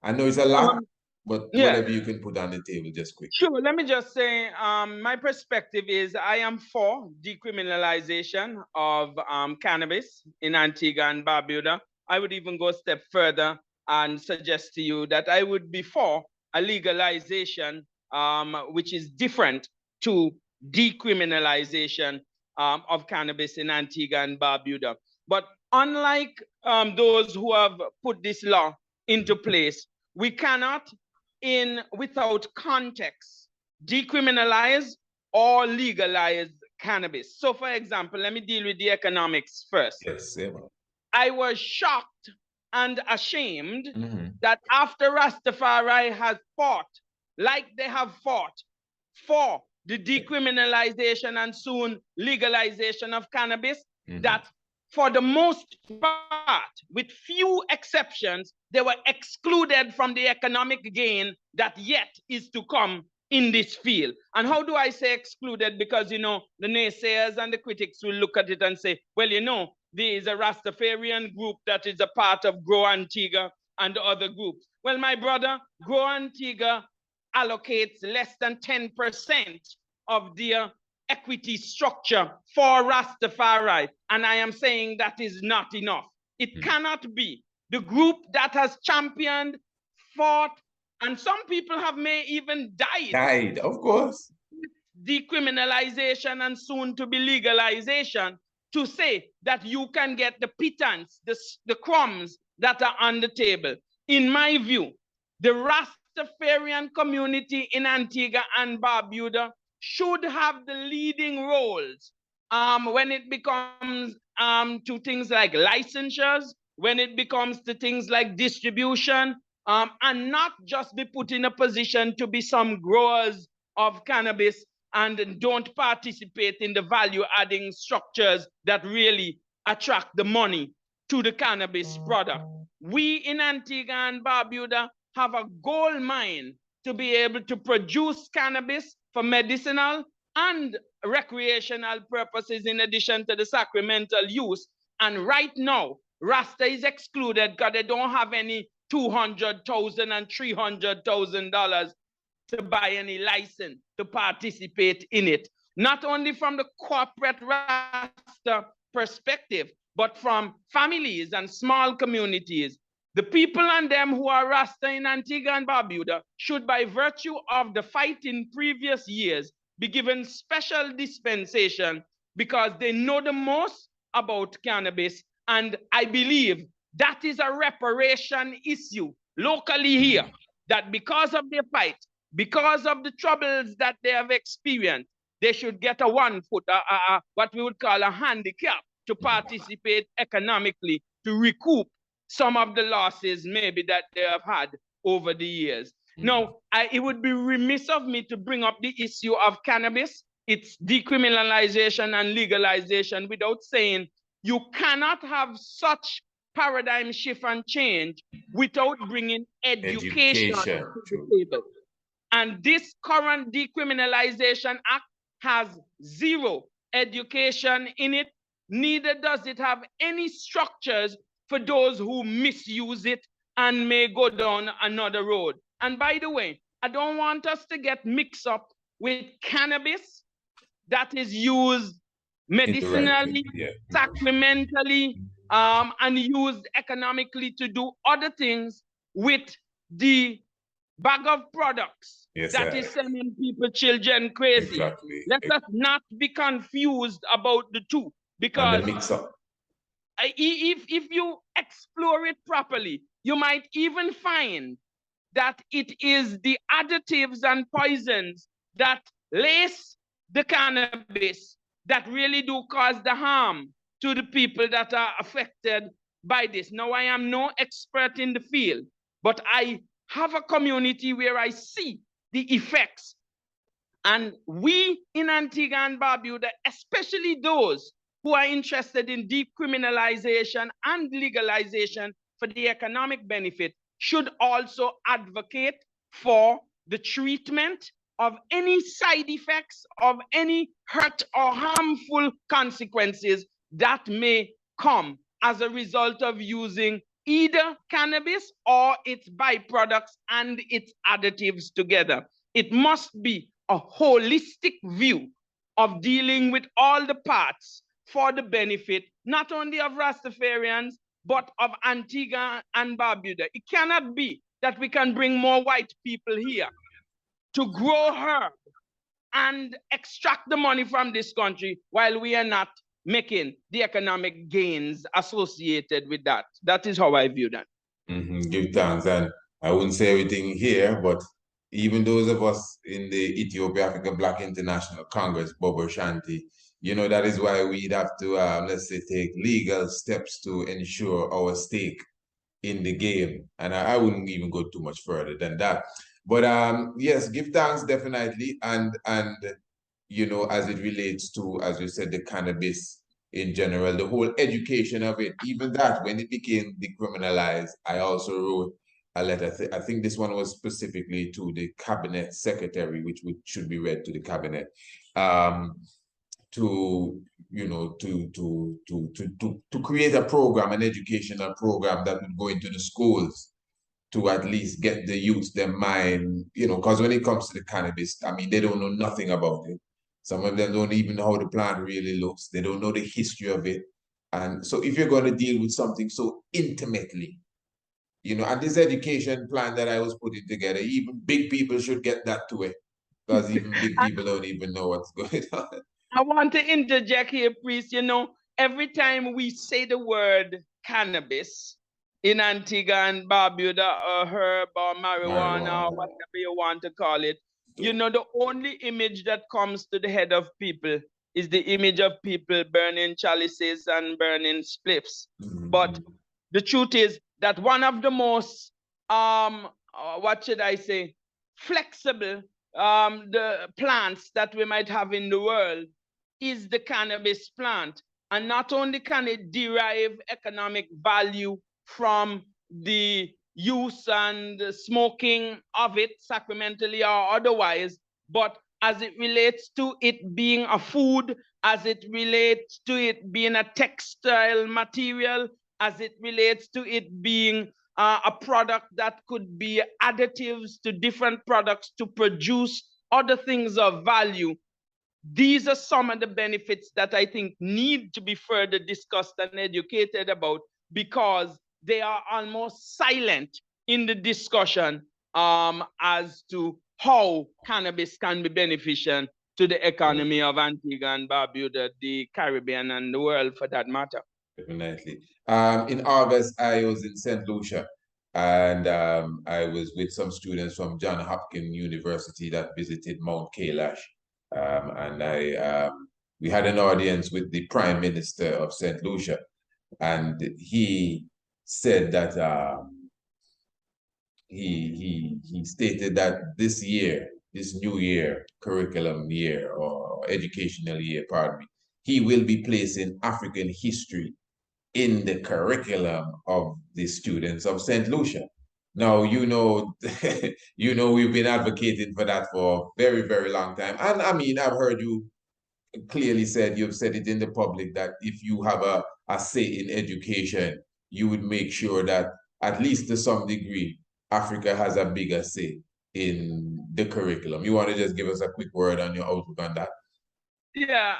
I know it's a lot, but whatever you can put on the table just quick. Sure. Let me just say, my perspective is I am for decriminalization of cannabis in Antigua and Barbuda. I would even go a step further and suggest to you that I would be for a legalization which is different to decriminalization of cannabis in Antigua and Barbuda. But unlike those who have put this law into place, we cannot, without context, decriminalize or legalize cannabis. So, for example, let me deal with the economics first. Yes, I was shocked and ashamed that after Rastafari has fought, like they have fought for the decriminalization and soon legalization of cannabis, that for the most part, with few exceptions, they were excluded from the economic gain that yet is to come in this field. And how do I say excluded? Because, you know, the naysayers and the critics will look at it and say, well, you know, there is a Rastafarian group that is a part of Grow Antigua and the other groups. Well, my brother, Grow Antigua allocates less than 10% of their equity structure for Rastafari. And I am saying that is not enough. It cannot be. The group that has championed, fought, and some people may even died. Died, of course. Decriminalization and soon to be legalization, to say that you can get the pittance, the crumbs that are on the table. In my view, the Rastafarian community in Antigua and Barbuda should have the leading roles when it becomes to things like licensures, when it becomes to things like distribution, and not just be put in a position to be some growers of cannabis and don't participate in the value-adding structures that really attract the money to the cannabis product. We in Antigua and Barbuda have a gold mine to be able to produce cannabis for medicinal and recreational purposes in addition to the sacramental use. And right now, Rasta is excluded because they don't have any $200,000 and $300,000 to buy any license to participate in it. Not only from the corporate Rasta perspective, but from families and small communities. The people and them who are Rasta in Antigua and Barbuda should, by virtue of the fight in previous years, be given special dispensation because they know the most about cannabis. And I believe that is a reparation issue locally here, that because of their fight, because of the troubles that they have experienced, they should get a 1 foot, what we would call a handicap, to participate economically, to recoup some of the losses maybe that they have had over the years. Now, it would be remiss of me to bring up the issue of cannabis, its decriminalization and legalization, without saying you cannot have such paradigm shift and change without bringing education to the table. And this current decriminalization act has zero education in it, neither does it have any structures for those who misuse it and may go down another road. And by the way, I don't want us to get mixed up with cannabis that is used medicinally, sacramentally, and used economically to do other things with the bag of products that is sending people, children crazy. Let us not be confused about the two, because if you explore it properly, you might even find that it is the additives and poisons that lace the cannabis that really do cause the harm to the people that are affected by this. Now, I am no expert in the field, but I have a community where I see the effects. And we in Antigua and Barbuda, especially those who are interested in decriminalization and legalization for the economic benefit, should also advocate for the treatment of any side effects, of any hurt or harmful consequences that may come as a result of using either cannabis or its byproducts and its additives together. It must be a holistic view of dealing with all the parts for the benefit, not only of Rastafarians, but of Antigua and Barbuda. It cannot be that we can bring more white people here to grow herb and extract the money from this country while we are not making the economic gains associated with that. That is how I view that. Give thanks. And I wouldn't say everything here, but even those of us in the Ethiopia Africa Black International Congress, Bobo Shanti, you know, that is why we'd have to, let's say, take legal steps to ensure our stake in the game. And I wouldn't even go too much further than that. But yes, give thanks definitely. And you know, as it relates to, as you said, the cannabis in general, the whole education of it, even that, when it became decriminalized, I also wrote a letter. I think this one was specifically to the cabinet secretary, which should be read to the cabinet, to, you know, to create a program, an educational program that would go into the schools to at least get the youth, their mind, you know, because when it comes to the cannabis, I mean, they don't know nothing about it. Some of them don't even know how the plant really looks. They don't know the history of it. And so if you're going to deal with something so intimately, you know, and this education plan that I was putting together, even big people should get that to it, because even big people don't even know what's going on. I want to interject here, priest. You know, every time we say the word cannabis in Antigua and Barbuda, or herb or marijuana, or whatever you want to call it, you know, the only image that comes to the head of people is the image of people burning chalices and burning spliffs. But the truth is that one of the most, what should I say, flexible the plants that we might have in the world is the cannabis plant. And not only can it derive economic value from the use and smoking of it sacramentally or otherwise, but as it relates to it being a food, as it relates to it being a textile material, as it relates to it being a product that could be additives to different products to produce other things of value. These are some of the benefits that I think need to be further discussed and educated about, because they are almost silent in the discussion as to how cannabis can be beneficial to the economy of Antigua and Barbuda, the Caribbean, and the world for that matter. Definitely. In August, I was in St. Lucia, and I was with some students from John Hopkins University that visited Mount Kailash. And we had an audience with the Prime Minister of St. Lucia, and he said that he stated that this year, this new year, curriculum year or educational year, pardon me, he will be placing African history in the curriculum of the students of St. Lucia. Now, you know, we've been advocating for that for a very, very long time. And I mean, I've heard you clearly said, you've said it in the public, that if you have a say in education, you would make sure that at least to some degree, Africa has a bigger say in the curriculum. You want to just give us a quick word on your outlook on that? Yeah,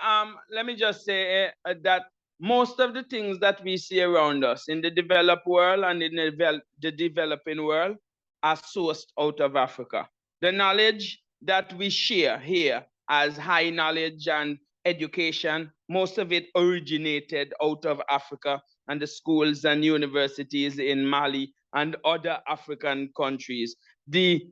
let me just say that most of the things that we see around us in the developed world and in the developing world are sourced out of Africa. The knowledge that we share here as high knowledge and education, most of it originated out of Africa and the schools and universities in Mali and other African countries. The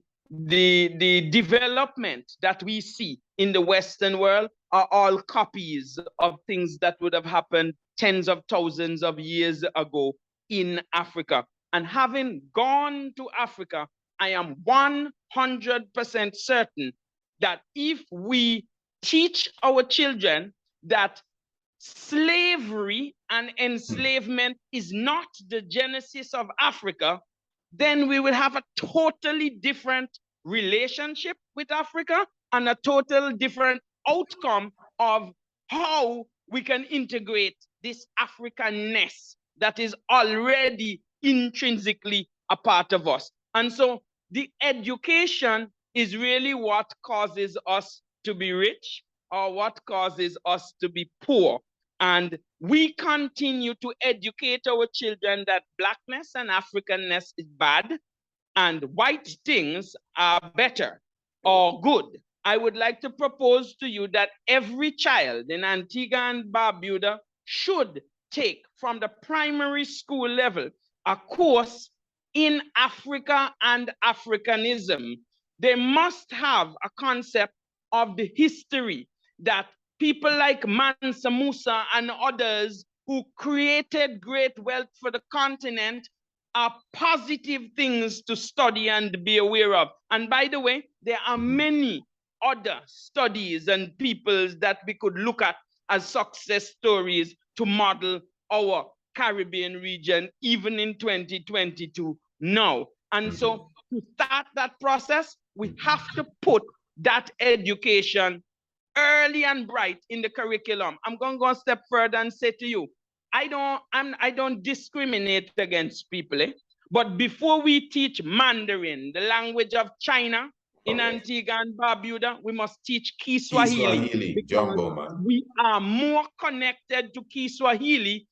development that we see in the Western world are all copies of things that would have happened tens of thousands of years ago in Africa. And having gone to Africa, I am 100% certain that if we teach our children that slavery and enslavement is not the genesis of Africa, then we will have a totally different relationship with Africa and a total different outcome of how we can integrate this Africanness that is already intrinsically a part of us. And so the education is really what causes us to be rich or what causes us to be poor. And we continue to educate our children that blackness and Africanness is bad and white things are better or good. I would like to propose to you that every child in Antigua and Barbuda should take from the primary school level a course in Africa and Africanism. They must have a concept of the history that people like Mansa Musa and others who created great wealth for the continent are positive things to study and be aware of. And by the way, there are many other studies and peoples that we could look at as success stories to model our Caribbean region, even in 2022 now. And so to start that process, we have to put that education early and bright in the curriculum. I'm going to go a step further and say to you, I don't discriminate against people, but before we teach Mandarin, the language of China, in Antigua and Barbuda, we must teach Kiswahili. Jumbo, man. We are more connected to Kiswahili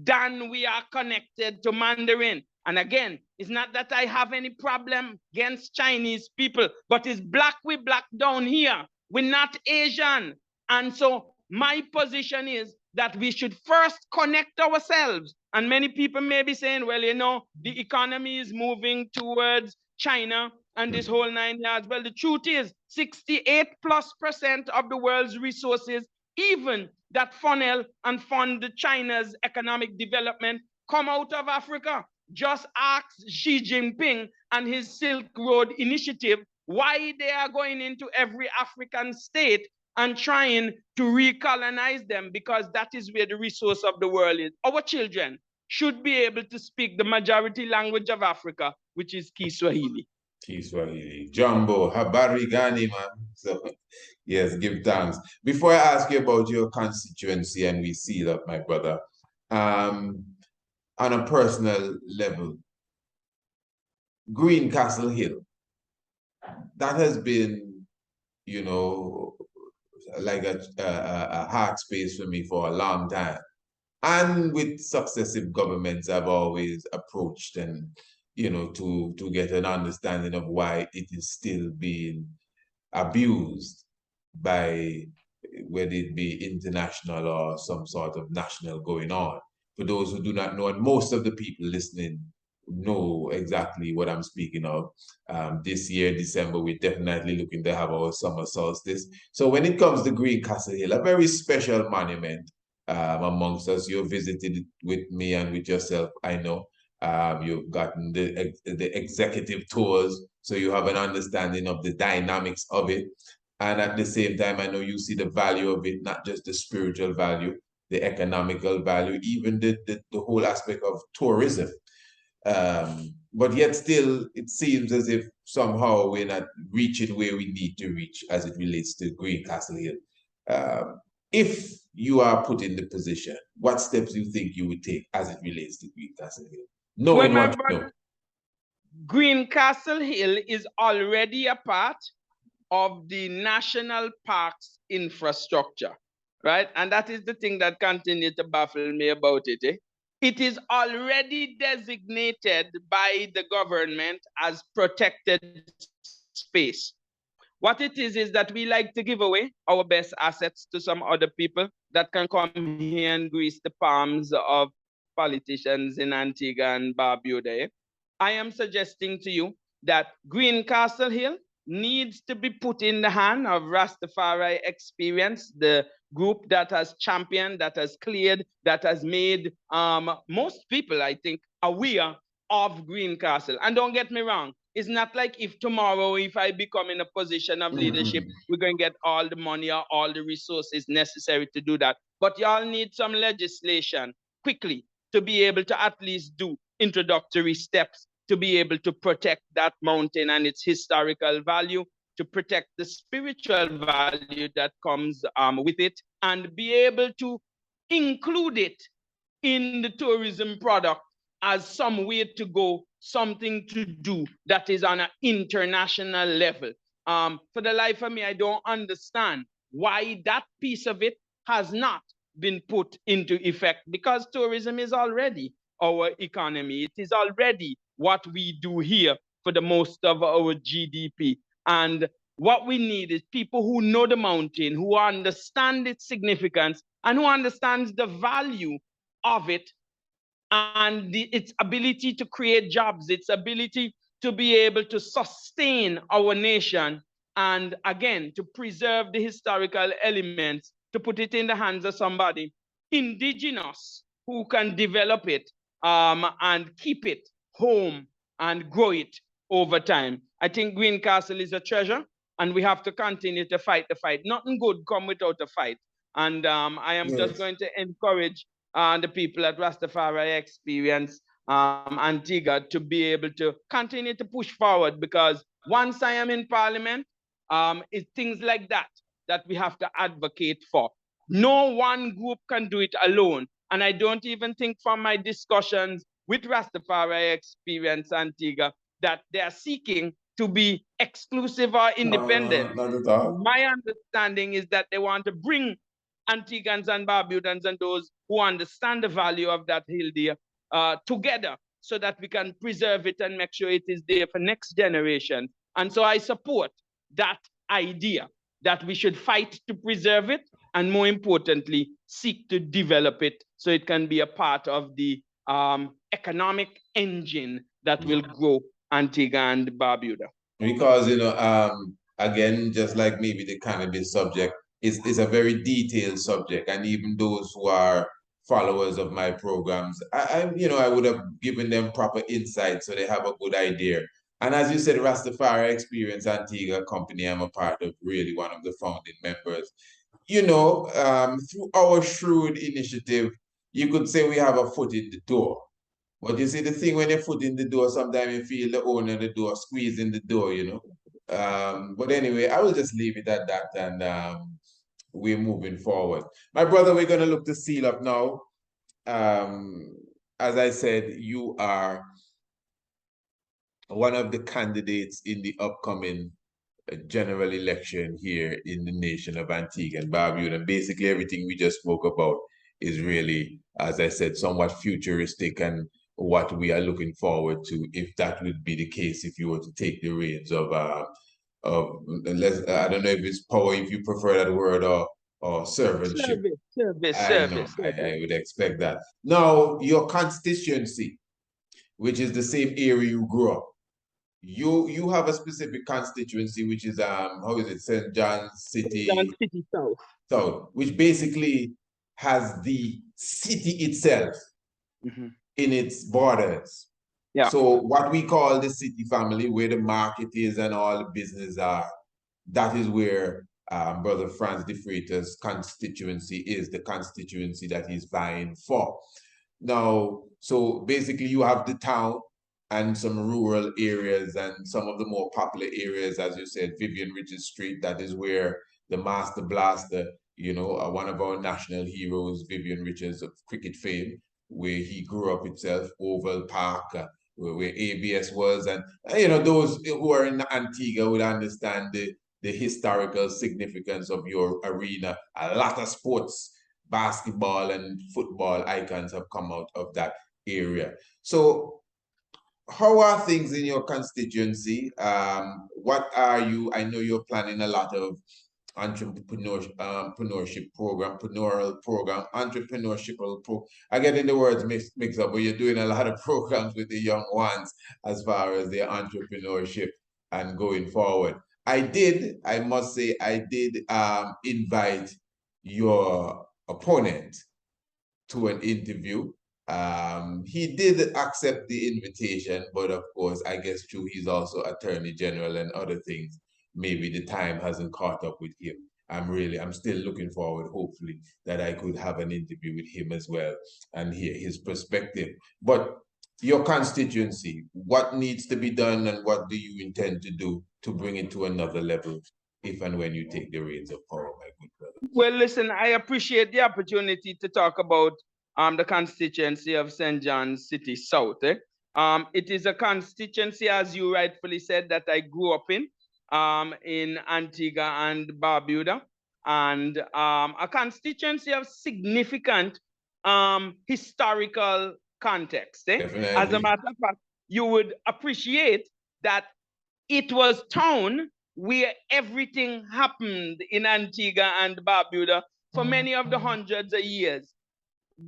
than we are connected to Mandarin. And again, it's not that I have any problem against Chinese people, but it's black, we black down here. We're not Asian. And so my position is that we should first connect ourselves. And many people may be saying, well, you know, the economy is moving towards China and this whole 9 yards. Well, the truth is 68+% of the world's resources, even that funnel and fund China's economic development, come out of Africa. Just ask Xi Jinping and his Silk Road initiative why they are going into every African state and trying to recolonize them, because that is where the resource of the world is. Our children should be able to speak the majority language of Africa, which is Kiswahili. Kiswahili. Jumbo, habari gani, man? So, yes, give thanks. Before I ask you about your constituency and we seal up, my brother, on a personal level, Greencastle Hill, that has been, you know, like a heart space for me for a long time. And with successive governments, I've always approached and, you know, to get an understanding of why it is still being abused by whether it be international or some sort of national going on. For those who do not know, and most of the people listening know exactly what I'm speaking of. This year, December, we're definitely looking to have our summer solstice. So when it comes to Greencastle Hill, a very special monument amongst us. You visited it with me and with yourself, I know. You've gotten the executive tours, so you have an understanding of the dynamics of it. And at the same time, I know you see the value of it, not just the spiritual value, the economical value, even the whole aspect of tourism. But yet still, it seems as if somehow we're not reaching where we need to reach as it relates to Greencastle Hill. If you are put in the position, what steps do you think you would take as it relates to Greencastle Hill? Well, Knowing my what you know. Greencastle Hill is already a part of the national parks infrastructure, right? And that is the thing that continues to baffle me about it. It is already designated by the government as protected space. What it is that we like to give away our best assets to some other people that can come here and grease the palms of politicians in Antigua and Barbuda. I am suggesting to you that Greencastle Hill needs to be put in the hand of Rastafari Experience, the group that has championed, that has cleared, that has made most people, I think, aware of Greencastle. And don't get me wrong, it's not like if tomorrow, if I become in a position of leadership, we're going to get all the money or all the resources necessary to do that. But y'all need some legislation quickly to be able to at least do introductory steps to be able to protect that mountain and its historical value, to protect the spiritual value that comes with it, and be able to include it in the tourism product as some way to go, something to do that is on an international level. For the life of me, I don't understand why that piece of it has not been put into effect, because tourism is already our economy. It is already what we do here for the most of our GDP. And what we need is people who know the mountain, who understand its significance, and who understands the value of it and its ability to create jobs, its ability to be able to sustain our nation, and again, to preserve the historical elements, to put it in the hands of somebody indigenous who can develop it and keep it home and grow it over time. I think Greencastle is a treasure, and we have to continue to fight the fight. Nothing good come without a fight. And I am just going to encourage the people at Rastafari Experience Antigua to be able to continue to push forward, because once I am in Parliament, it's things like that that we have to advocate for. No one group can do it alone. And I don't even think from my discussions with Rastafari Experience Antigua that they are seeking to be exclusive or independent. Not at all. My understanding is that they want to bring Antiguans and Barbudans and those who understand the value of that hill there together, so that we can preserve it and make sure it is there for next generation. And so I support that idea that we should fight to preserve it, and more importantly, seek to develop it so it can be a part of the economic engine that will grow Antigua and Barbuda. Because, you know, again, just like maybe the cannabis subject is a very detailed subject, and even those who are followers of my programs, I would have given them proper insight so they have a good idea. And as you said, Rastafari Experience Antigua Company, I'm a part of, really one of the founding members. You know, through our shrewd initiative, you could say we have a foot in the door. But you see, the thing when your foot in the door, sometimes you feel the owner of the door squeezing the door, you know. But anyway, I will just leave it at that, and we're moving forward. My brother, we're going to look to seal up now. as I said, you are one of the candidates in the upcoming general election here in the nation of Antigua and Barbuda. And basically everything we just spoke about is really, as I said, somewhat futuristic and what we are looking forward to, if that would be the case, if you were to take the reins of I don't know if it's power, if you prefer that word, or servantship. Service. I would expect that. Now, your constituency, which is the same area you grew up, you have a specific constituency, which is how is it, St. John's City South, which basically has the city itself in its borders. Yeah. So what we call the city family, where the market is and all the business are, that is where Brother Frantz Defreitas' constituency is, the constituency that he's vying for. Now, so basically you have the town and some rural areas and some of the more popular areas, as you said, Vivian Richards Street, that is where the Master Blaster, you know, one of our national heroes, Vivian Richards of cricket fame, where he grew up itself, Oval Park, where ABS was. And, you know, those who are in Antigua would understand the historical significance of your arena. A lot of sports, basketball and football icons have come out of that area. So how are things in your constituency? What are you, I know you're planning a lot of entrepreneurship I get in the words mixed up, but you're doing a lot of programs with the young ones as far as their entrepreneurship and going forward. I must say, I did invite your opponent to an interview. He did accept the invitation, but of course, I guess true, he's also Attorney General and other things. Maybe the time hasn't caught up with him. I'm still looking forward, hopefully, that I could have an interview with him as well and hear his perspective. But your constituency, what needs to be done and what do you intend to do to bring it to another level if and when you take the reins of power, my good brother? Well, listen, I appreciate the opportunity to talk about the constituency of St. John's City South. It is a constituency, as you rightfully said, that I grew up in Antigua and Barbuda, and a constituency of significant historical context. As a matter of fact, you would appreciate that it was town where everything happened in Antigua and Barbuda for many of the hundreds of years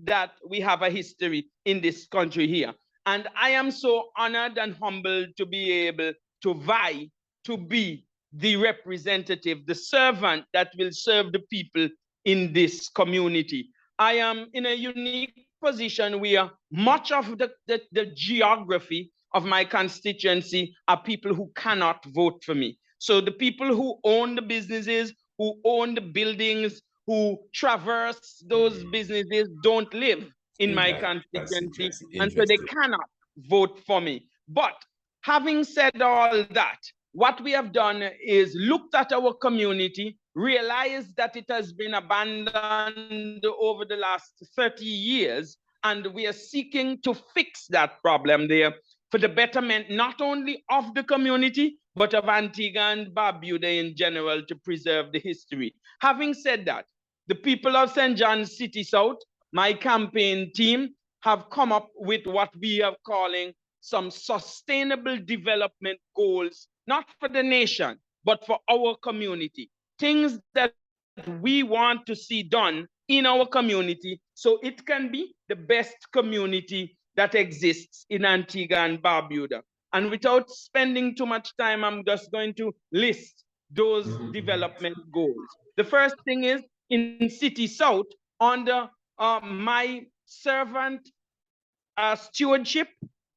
that we have a history in this country here. And I am so honored and humbled to be able to vie to be the representative, the servant that will serve the people in this community. I am in a unique position where much of the geography of my constituency are people who cannot vote for me. So the people who own the businesses, who own the buildings, who traverse those businesses don't live in my constituency, and so they cannot vote for me. But having said all that, what we have done is looked at our community, realized that it has been abandoned over the last 30 years, and we are seeking to fix that problem there for the betterment not only of the community, but of Antigua and Barbuda in general, to preserve the history. Having said that, the people of St. John's City South, my campaign team, have come up with what we are calling some sustainable development goals, not for the nation, but for our community. Things that we want to see done in our community so it can be the best community that exists in Antigua and Barbuda. And without spending too much time, I'm just going to list those development goals. The first thing is, in City South, under my servant stewardship,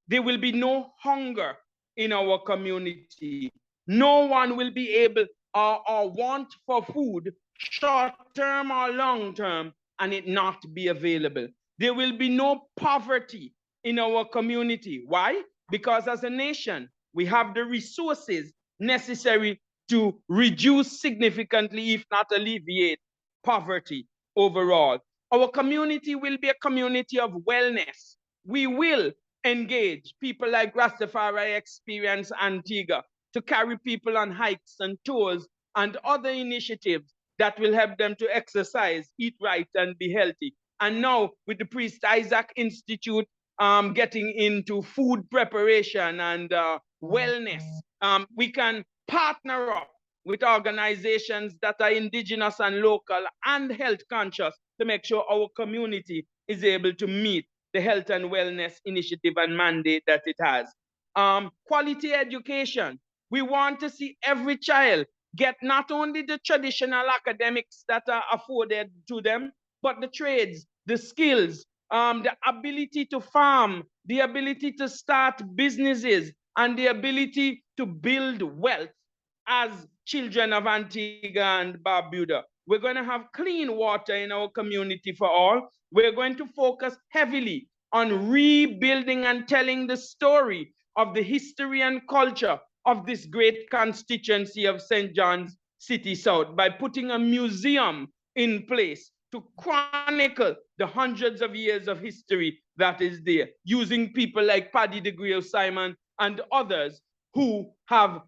there will be no hunger in our community. No one will be able or want for food, short-term or long-term, and it not be available. There will be no poverty in our community. Why? Because as a nation, we have the resources necessary to reduce significantly, if not alleviate, poverty overall. Our community will be a community of wellness. we will engage people like Rastafari Experience Antigua to carry people on hikes and tours and other initiatives that will help them to exercise, eat right, and be healthy. And now with the Priest Isaac Institute getting into food preparation and wellness, we can partner up with organizations that are indigenous and local and health conscious to make sure our community is able to meet the health and wellness initiative and mandate that it has. Quality education. We want to see every child get not only the traditional academics that are afforded to them, but the trades, the skills, the ability to farm, the ability to start businesses, and the ability to build wealth as children of Antigua and Barbuda. We're going to have clean water in our community for all. We're going to focus heavily on rebuilding and telling the story of the history and culture of this great constituency of St. John's City South by putting a museum in place to chronicle the hundreds of years of history that is there, using people like Paddy de Grey Simon and others who have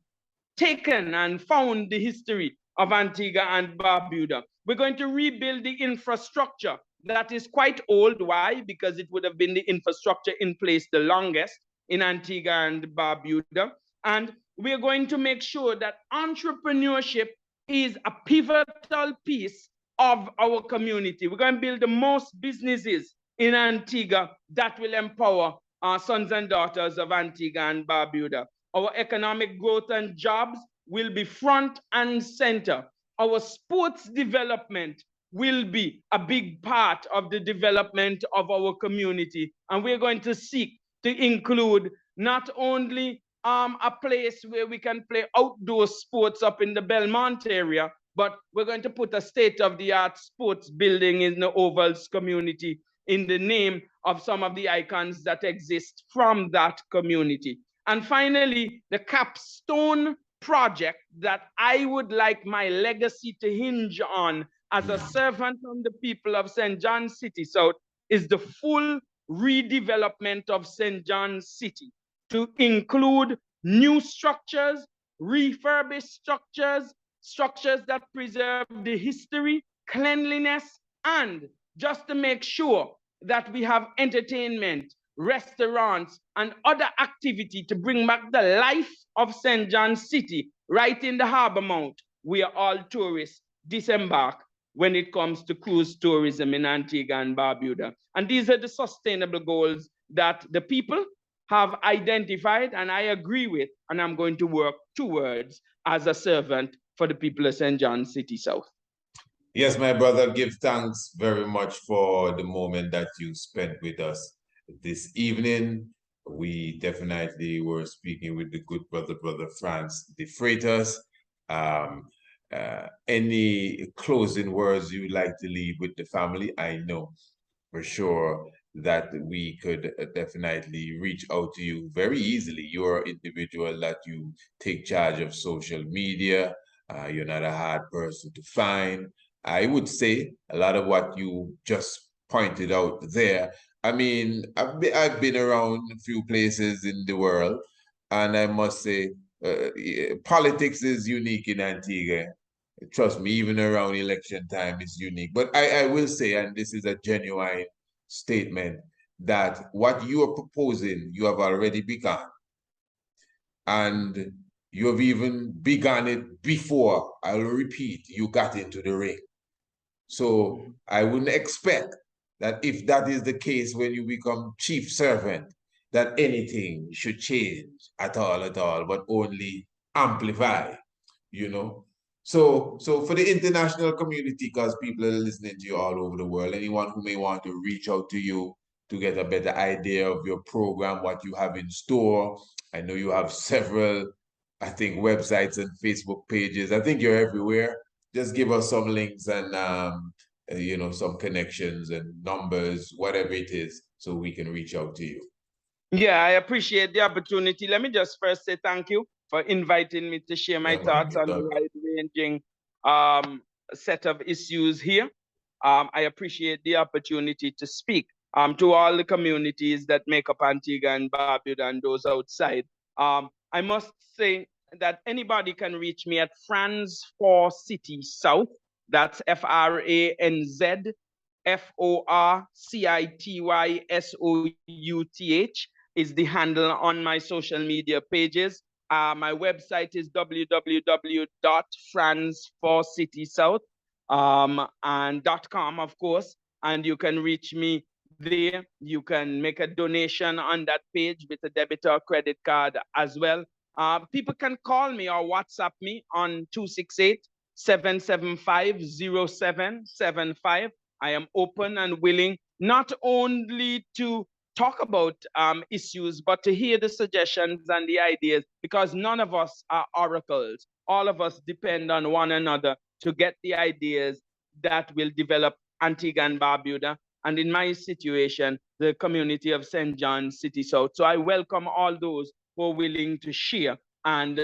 taken and found the history of Antigua and Barbuda. We're going to rebuild the infrastructure that is quite old. Why? Because it would have been the infrastructure in place the longest in Antigua and Barbuda. And we're going to make sure that entrepreneurship is a pivotal piece of our community. We're going to build the most businesses in Antigua that will empower our sons and daughters of Antigua and Barbuda. Our economic growth and jobs will be front and center. Our sports development will be a big part of the development of our community. And we're going to seek to include not only a place where we can play outdoor sports up in the Belmont area, but we're going to put a state-of-the-art sports building in the Ovals community in the name of some of the icons that exist from that community. And finally, the capstone project that I would like my legacy to hinge on as a servant of the people of St. John's City South is the full redevelopment of St. John's City to include new structures, refurbished structures, structures that preserve the history, cleanliness, and just to make sure that we have entertainment, restaurants, and other activity to bring back the life of St. John's City right in the harbor mount, where all tourists disembark when it comes to cruise tourism in Antigua and Barbuda. And these are the sustainable goals that the people have identified and I agree with, and I'm going to work towards as a servant for the people of St. John's City South. Yes, my brother, give thanks very much for the moment that you spent with us this evening. We definitely were speaking with the good brother Frantz Defreitas. Any closing words you'd like to leave with the family? I know for sure that we could definitely reach out to you very easily. You're an individual that you take charge of social media. You're not a hard person to find. I would say a lot of what you just pointed out there. I mean, I've been around a few places in the world, and I must say, politics is unique in Antigua. Trust me, even around election time is unique. But I will say, and this is a genuine statement, that what you are proposing, you have already begun. And you have even begun it before, I'll repeat, you got into the ring. So I wouldn't expect that if that is the case when you become chief servant, that anything should change at all, but only amplify, you know. So for the international community, because people are listening to you all over the world, anyone who may want to reach out to you to get a better idea of your program, what you have in store. I know you have several, I think, websites and Facebook pages. I think you're everywhere. Just give us some links and, you know, some connections and numbers, whatever it is, so we can reach out to you. Yeah, I appreciate the opportunity. Let me just first say thank you for inviting me to share my thoughts on the wide-ranging set of issues here. I appreciate the opportunity to speak to all the communities that make up Antigua and Barbuda and those outside. I must say that anybody can reach me at Frantz for City South. That's FRANZFORCITYSOUTH is the handle on my social media pages. My website is www.frantzforcitysouth and .com, of course, and you can reach me there. You can make a donation on that page with a debit or credit card as well. People can call me or WhatsApp me on 268-775-0775. I am open and willing not only to talk about issues, but to hear the suggestions and the ideas, because none of us are oracles. All of us depend on one another to get the ideas that will develop Antigua and Barbuda, and in my situation, the community of St. John City South. So I welcome all those who are willing to share and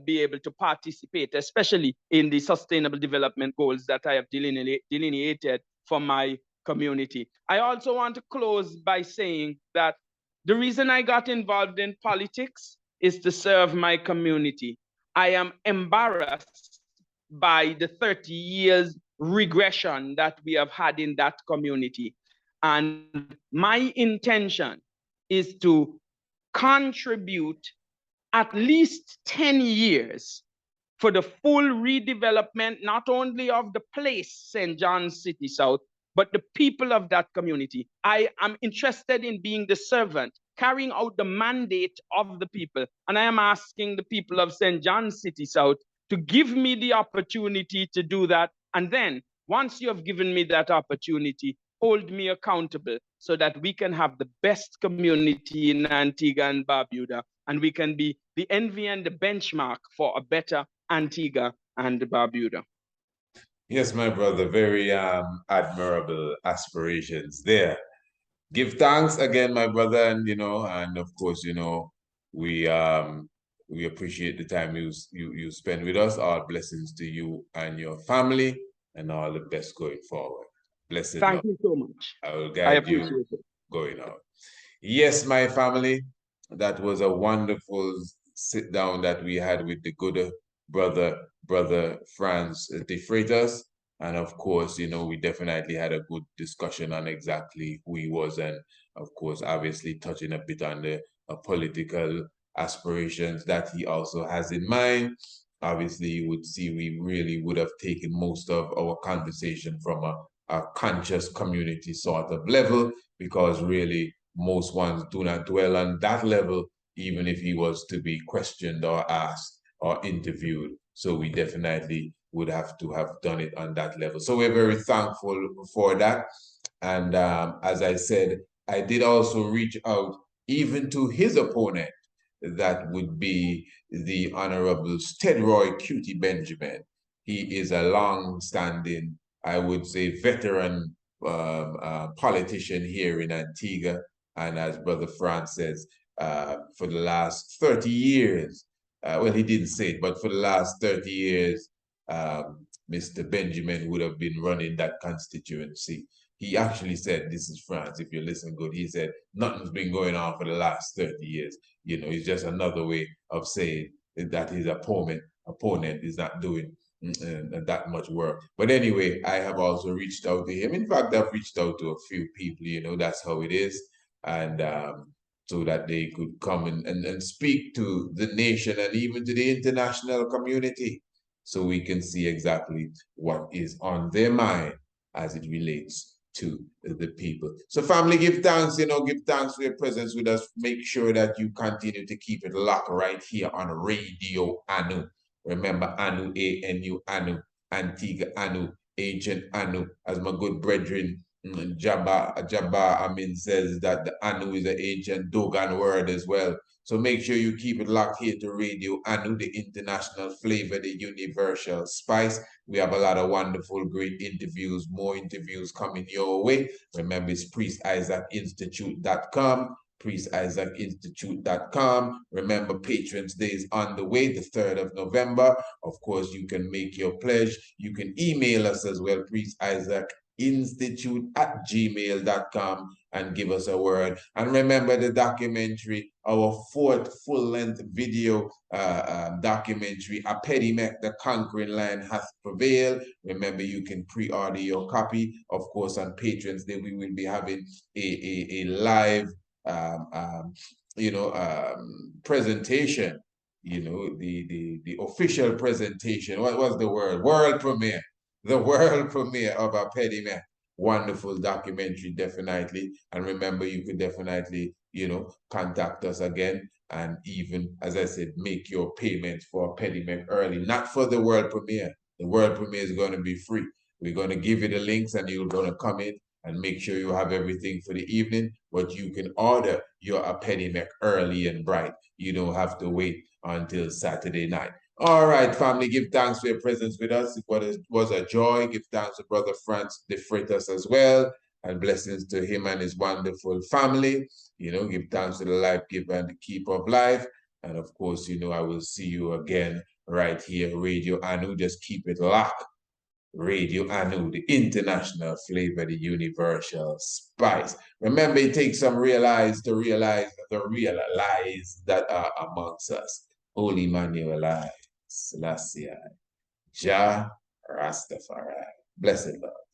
be able to participate, especially in the sustainable development goals that I have delineated for my community. I also want to close by saying that the reason I got involved in politics is to serve my community. I am embarrassed by the 30 years regression that we have had in that community. And my intention is to contribute at least 10 years for the full redevelopment, not only of the place, St. John's City South, but the people of that community. I am interested in being the servant, carrying out the mandate of the people. And I am asking the people of St. John's City South to give me the opportunity to do that. And then, once you have given me that opportunity, hold me accountable so that we can have the best community in Antigua and Barbuda, and we can be the envy and the benchmark for a better Antigua and Barbuda. Yes, my brother, very admirable aspirations there. Give thanks again, my brother, and and of course, we appreciate the time you spend with us. All blessings to you and your family, and all the best going forward. Blessed Thank you so much. I will guide you going out. Yes, my family, that was a wonderful sit down that we had with the good brother Frantz Defreitas. And of course, we definitely had a good discussion on exactly who he was, and of course, obviously touching a bit on the political aspirations that he also has in mind. Obviously, you would see we really would have taken most of our conversation from a conscious community sort of level, because really most ones do not dwell on that level, even if he was to be questioned or asked or interviewed. So we definitely would have to have done it on that level. So we're very thankful for that. And as I said, I did also reach out even to his opponent, that would be the Honorable Stedroy Cutie Benjamin. He is a long-standing, I would say, veteran politician here in Antigua. And as Brother Frantz says, for the last 30 years, well, he didn't say it, but for the last 30 years, Mr. Benjamin would have been running that constituency. He actually said, this is Frantz, if you listen good, he said, nothing's been going on for the last 30 years. It's just another way of saying that his opponent is not doing that much work. But anyway, I have also reached out to him. In fact, I've reached out to a few people, that's how it is. And so that they could come and speak to the nation and even to the international community, so we can see exactly what is on their mind as it relates to the people. So family, give thanks, give thanks for your presence with us. Make sure that you continue to keep it locked right here on Radio Anu. Remember, Anu, A-N-U, Anu, Antigua Anu, Ancient Anu, as my good brethren Jabba Amin says that the Anu is an ancient Dogon word as well. So make sure you keep it locked here to Radio Anu, the international flavor, the universal spice. We have a lot of wonderful, great interviews, more interviews coming your way. Remember, it's PriestIsaacInstitute.com, PriestIsaacInstitute.com. Remember, Patrons Day is on the way, the 3rd of November. Of course, you can make your pledge. You can email us as well, institute@gmail.com and give us a word. And remember the documentary, our 4th full-length video documentary, A Pedimec, the Conquering Lion Hath Prevailed. Remember, you can pre-order your copy. Of course, on Patrons Day, we will be having a live presentation, the official presentation. What was the word? World premiere. The world premiere of A Pedimec. Wonderful documentary, definitely. And remember, you could definitely, contact us again. And even, as I said, make your payments for A Pedimec early. Not for the world premiere. The world premiere is going to be free. We're going to give you the links and you're going to come in and make sure you have everything for the evening. But you can order your A Pedimec early and bright. You don't have to wait until Saturday night. All right, family, give thanks for your presence with us. It was a joy. Give thanks to Brother Frantz Defreitas as well, and blessings to him and his wonderful family. Give thanks to the life giver and the keeper of life. And of course, I will see you again right here, Radio Anu. Just keep it locked. Radio Anu, the international flavor, the universal spice. Remember, it takes some realize to realize the real lies that are amongst us. Holy Manuel Selassie, Jah Rastafari. Blessed love.